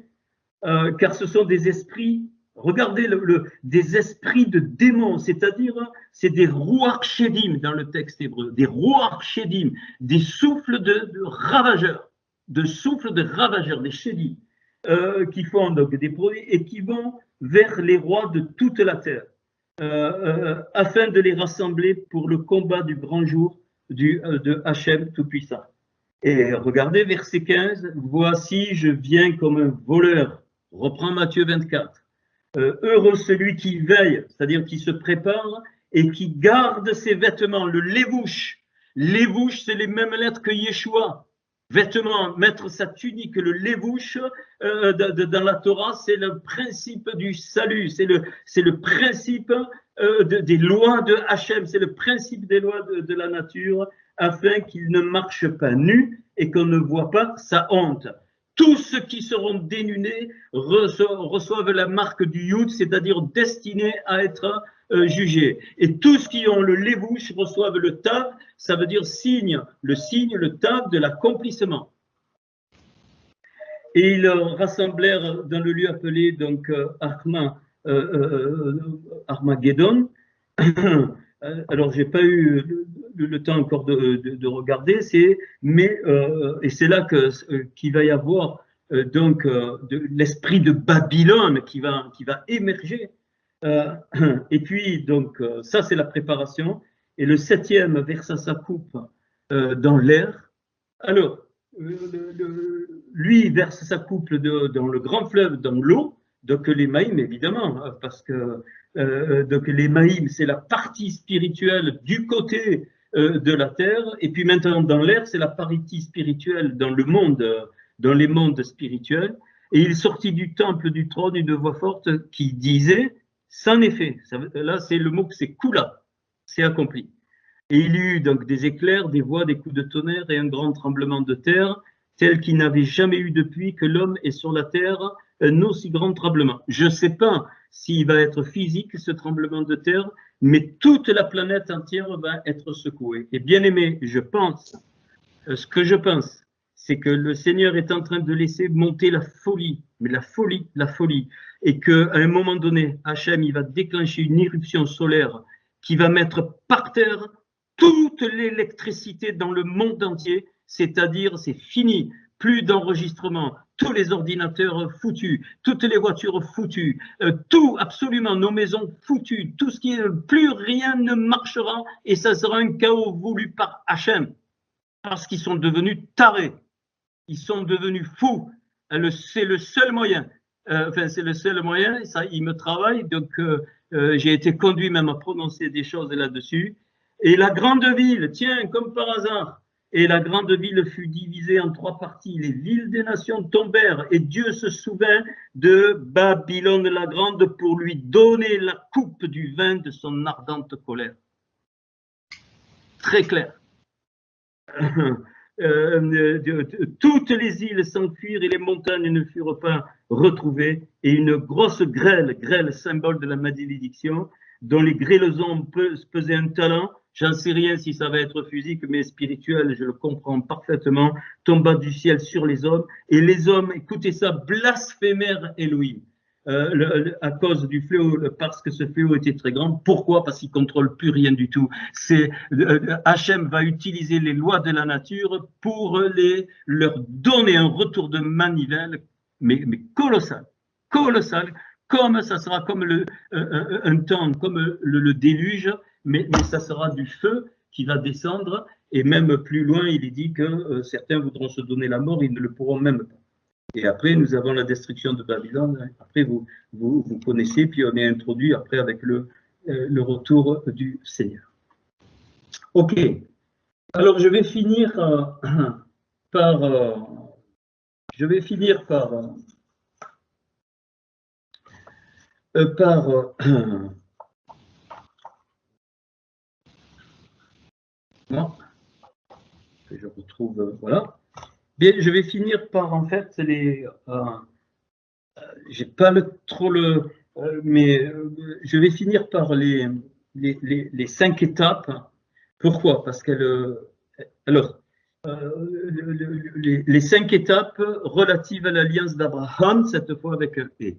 Car ce sont des esprits, regardez, des esprits de démons, c'est-à-dire, c'est des rouach shedim dans le texte hébreu, des rouach shedim, des souffles de ravageurs, des shedim, qui font donc des produits et qui vont vers les rois de toute la terre, afin de les rassembler pour le combat du grand jour de Hachem Tout-Puissant. Et regardez verset 15, voici je viens comme un voleur, reprend Matthieu 24. Heureux celui qui veille, c'est-à-dire qui se prépare et qui garde ses vêtements, le lévouche. Lévouche, c'est les mêmes lettres que Yeshua. Vêtements, mettre sa tunique, le lévouche dans la Torah, c'est le principe du salut, c'est le principe des lois de Hachem, c'est le principe des lois de la nature, afin qu'il ne marche pas nu et qu'on ne voit pas sa honte. Tous ceux qui seront dénudés reçoivent la marque du Yud, c'est-à-dire destinés à être jugés. Et tous qui ont le lévouche reçoivent le tav, ça veut dire signe, le tav de l'accomplissement. Et ils rassemblèrent dans le lieu appelé donc Armageddon. Alors, j'ai pas eu le temps encore de regarder, et c'est là qu'il va y avoir donc l'esprit de Babylone qui va émerger. Et puis donc ça c'est la préparation. Et le 7e verse sa coupe dans l'air. Alors lui verse sa coupe dans le grand fleuve, dans l'eau. Donc les maïms évidemment, parce que donc les maïms c'est la partie spirituelle du côté de la terre, et puis maintenant dans l'air c'est la partie spirituelle dans le monde, dans les mondes spirituels. Et il sortit du temple du trône une voix forte qui disait, c'en est fait. Là c'est le mot que c'est Kula, c'est accompli. Et il y eut donc des éclairs, des voix, des coups de tonnerre et un grand tremblement de terre, tel qu'il n'avait jamais eu depuis que l'homme est sur la terre, un aussi grand tremblement. Je ne sais pas s'il va être physique, ce tremblement de terre, mais toute la planète entière va être secouée. Et bien aimé, je pense, ce que je pense, c'est que le Seigneur est en train de laisser monter la folie, mais la folie, et qu'à un moment donné, Hachem, il va déclencher une éruption solaire qui va mettre par terre toute l'électricité dans le monde entier, c'est-à-dire c'est fini, plus d'enregistrement, tous les ordinateurs foutus, toutes les voitures foutues, tout, absolument, nos maisons foutues, tout ce qui est, plus rien ne marchera et ça sera un chaos voulu par Hachem, parce qu'ils sont devenus tarés, ils sont devenus fous, c'est le seul moyen. C'est le seul moyen, ça, il me travaille, donc j'ai été conduit même à prononcer des choses là-dessus. Et la grande ville, tiens, comme par hasard, et la grande ville fut divisée en 3 parties. Les villes des nations tombèrent, et Dieu se souvint de Babylone la grande pour lui donner la coupe du vin de son ardente colère. Très clair. Toutes les îles s'enfuirent et les montagnes ne furent pas retrouvées, et une grosse grêle symbole de la malédiction, dont les grêlons pesaient un talent, j'en sais rien si ça va être physique, mais spirituel, je le comprends parfaitement, tomba du ciel sur les hommes, et les hommes, écoutez ça, blasphémèrent Elohim. À cause du fléau, parce que ce fléau était très grand. Pourquoi? Parce qu'il ne contrôle plus rien du tout. Hachem va utiliser les lois de la nature pour leur donner un retour de manivelle, mais colossal, comme ça sera comme un temps, comme le déluge, mais ça sera du feu qui va descendre, et même plus loin, il est dit que certains voudront se donner la mort, ils ne le pourront même pas. Et après, nous avons la destruction de Babylone. Après, vous connaissez, puis on est introduit après avec le retour du Seigneur. Ok. Alors, je vais finir par non, je retrouve, voilà. Bien, je vais finir par, en fait, j'ai pas mais je vais finir par les 5 étapes. Pourquoi? Parce que les 5 étapes relatives à l'alliance d'Abraham, cette fois avec E.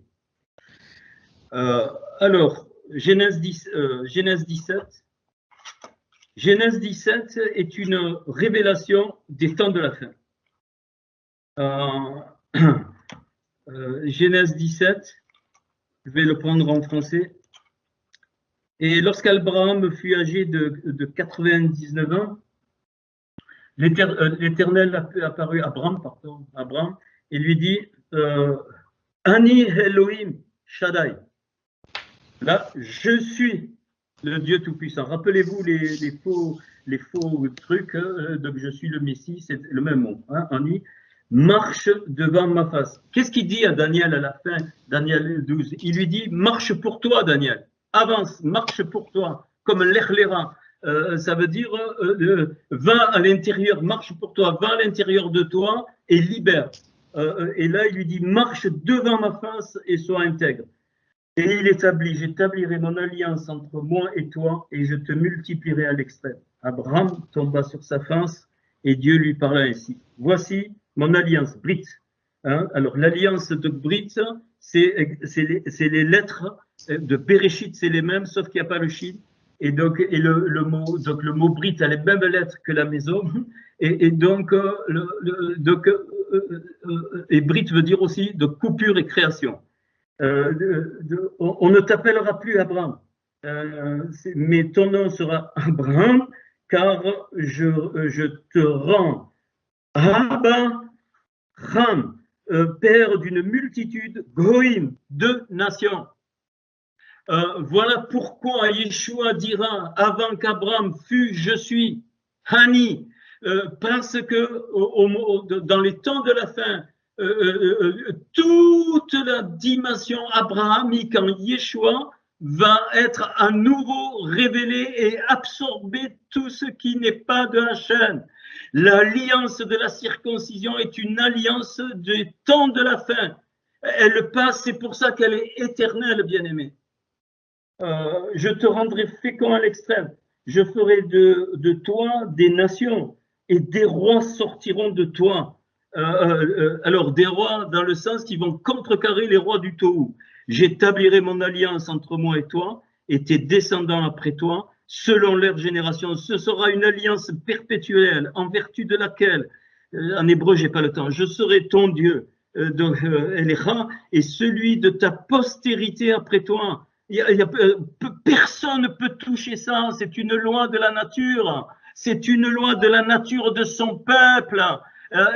Alors, Genèse 17. Genèse 17 est une révélation des temps de la fin. Genèse 17, je vais le prendre en français. Et lorsqu'Abraham fut âgé de 99 ans, l'Éternel apparut à Abraham, et lui dit Ani Elohim Shaddai. Là, je suis le Dieu Tout-Puissant. Rappelez-vous les faux trucs, donc je suis le Messie, c'est le même mot, hein, Ani. Marche devant ma face. Qu'est-ce qu'il dit à Daniel à la fin, Daniel 12? Il lui dit, marche pour toi, Daniel. Avance, marche pour toi, comme l'Echlera. Ça veut dire, va à l'intérieur, marche pour toi, va à l'intérieur de toi et libère. Et là, il lui dit, marche devant ma face et sois intègre. Et il établit, j'établirai mon alliance entre moi et toi, et je te multiplierai à l'extrême. Abraham tomba sur sa face, et Dieu lui parla ainsi. Voici mon alliance, Brit. Hein? Alors, l'alliance de Brit, c'est les lettres de Bereshit, c'est les mêmes, sauf qu'il n'y a pas le Shin. Et donc, le mot Brit a les mêmes lettres que la maison. Et donc, et Brit veut dire aussi de coupure et création. On ne t'appellera plus Abraham, mais ton nom sera Abraham, car je te rends Abraham, père d'une multitude, Goïm, de nations. Voilà pourquoi Yeshua dira, avant qu'Abraham fût, je suis, Hani, parce que dans les temps de la fin, toute la dimension abrahamique en Yeshua va être à nouveau révélée et absorber tout ce qui n'est pas de Hachem. L'alliance de la circoncision est une alliance du temps de la fin. Elle passe, c'est pour ça qu'elle est éternelle, bien-aimé. Je te rendrai fécond à l'extrême. Je ferai de toi des nations et des rois sortiront de toi. Alors, des rois dans le sens qui vont contrecarrer les rois du Tohu. J'établirai mon alliance entre moi et toi, et tes descendants après toi, selon leur génération. Ce sera une alliance perpétuelle, en vertu de laquelle, en hébreu, j'ai pas le temps, je serai ton Dieu, donc Elecha, et celui de ta postérité après toi. Personne ne peut toucher ça, c'est une loi de la nature, c'est une loi de la nature de son peuple.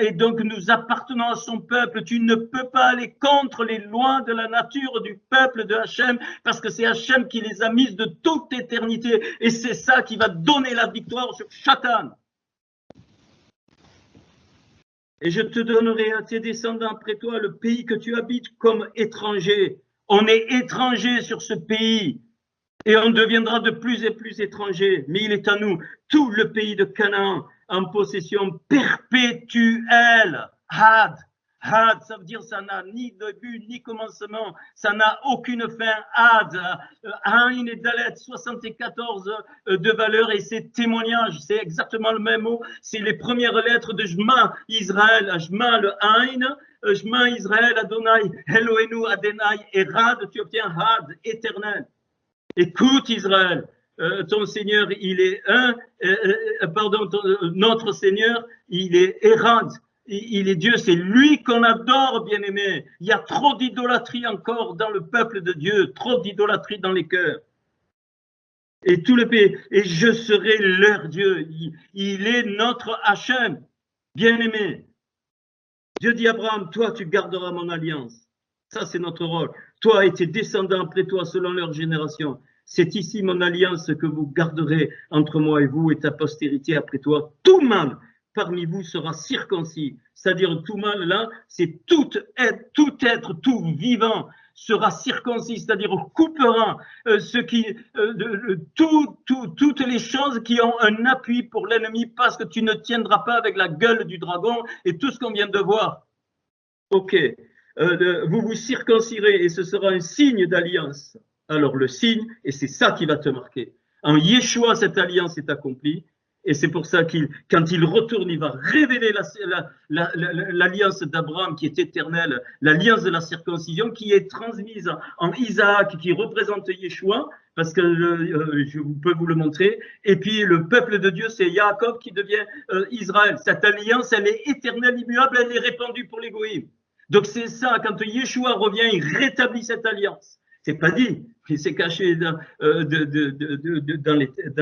Et donc nous appartenons à son peuple. Tu ne peux pas aller contre les lois de la nature du peuple de Hachem, parce que c'est Hachem qui les a mises de toute éternité, et c'est ça qui va donner la victoire sur Satan. Et je te donnerai à tes descendants après toi le pays que tu habites comme étranger. On est étranger sur ce pays et on deviendra de plus en plus étranger, mais il est à nous, tout le pays de Canaan, en possession perpétuelle. Had, ça veut dire ça n'a ni début ni commencement, ça n'a aucune fin. Had, Ain et Dalet, 74 de valeur, et c'est témoignage, c'est exactement le même mot, c'est les premières lettres de Shema Israël, Shema le Ain, Shema Israël, Adonai, Eloheinu, Adonai, et Had, tu obtiens Had, éternel. Écoute Israël, ton Seigneur, il est un, notre Seigneur, il est Erad, il est Dieu, c'est lui qu'on adore, bien-aimé. Il y a trop d'idolâtrie encore dans le peuple de Dieu, trop d'idolâtrie dans les cœurs. Et tout le pays, et je serai leur Dieu, il est notre Hachem, bien-aimé. Dieu dit à Abraham, toi tu garderas mon alliance. Ça, c'est notre rôle. Toi et tes descendants après toi, selon leur génération. C'est ici mon alliance que vous garderez entre moi et vous et ta postérité après toi. Tout mâle parmi vous sera circoncis. C'est-à-dire tout mâle, là, c'est tout être, tout vivant sera circoncis, c'est-à-dire coupera toutes les choses qui ont un appui pour l'ennemi, parce que tu ne tiendras pas avec la gueule du dragon et tout ce qu'on vient de voir. Ok. Vous vous circoncirez et ce sera un signe d'alliance. Alors le signe, et c'est ça qui va te marquer. En Yeshua, cette alliance est accomplie, et c'est pour ça quand il retourne, il va révéler l'alliance d'Abraham qui est éternelle, l'alliance de la circoncision qui est transmise en Isaac, qui représente Yeshua, parce que je peux vous le montrer, et puis le peuple de Dieu, c'est Yaakov qui devient Israël. Cette alliance, elle est éternelle, immuable, elle est répandue pour les goïms. Donc c'est ça, quand Yeshua revient, il rétablit cette alliance. C'est pas dit, mais c'est caché dans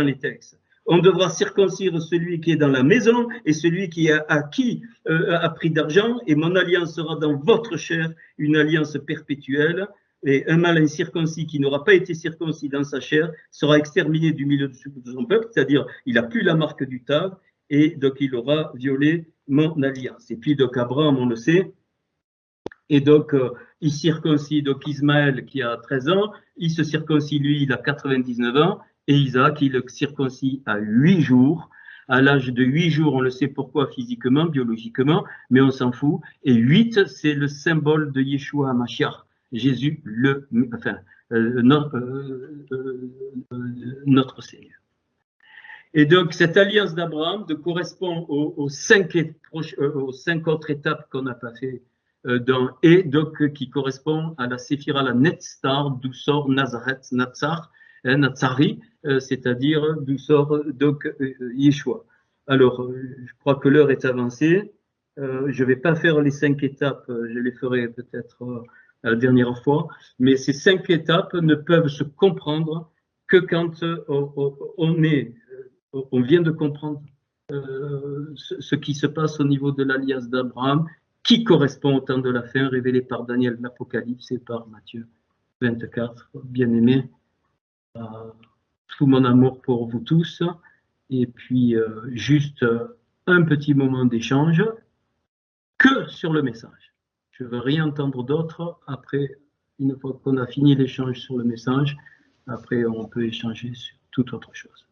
les textes. On devra circoncire celui qui est dans la maison et celui qui a acquis à prix d'argent, et mon alliance sera dans votre chair, une alliance perpétuelle. Et un mâle incirconcis qui n'aura pas été circoncis dans sa chair sera exterminé du milieu de son peuple, c'est-à-dire il n'a plus la marque du tav, et donc il aura violé mon alliance. Et puis donc Abraham, on le sait, et donc, il circoncis donc Ismaël qui a 13 ans, il se circoncis lui, il a 99 ans, et Isaac, il le circoncis à 8 jours. À l'âge de 8 jours, on le sait pourquoi physiquement, biologiquement, mais on s'en fout. Et 8, c'est le symbole de Yeshua HaMashiach, Jésus, notre Seigneur. Et donc, cette alliance d'Abraham correspond aux 5 autres étapes qu'on n'a pas fait. Et donc qui correspond à la Séphira, la Netzar, d'où sort Nazareth, Natsari, c'est-à-dire d'où sort donc Yeshua. Alors, je crois que l'heure est avancée. Je ne vais pas faire les 5 étapes, je les ferai peut-être la dernière fois, mais ces 5 étapes ne peuvent se comprendre que quand on vient de comprendre ce qui se passe au niveau de l'alliance d'Abraham, qui correspond au temps de la fin, révélé par Daniel de l'Apocalypse et par Matthieu 24. Bien-aimés, tout mon amour pour vous tous, et puis juste un petit moment d'échange, que sur le message. Je ne veux rien entendre d'autre. Après, une fois qu'on a fini l'échange sur le message, après on peut échanger sur toute autre chose.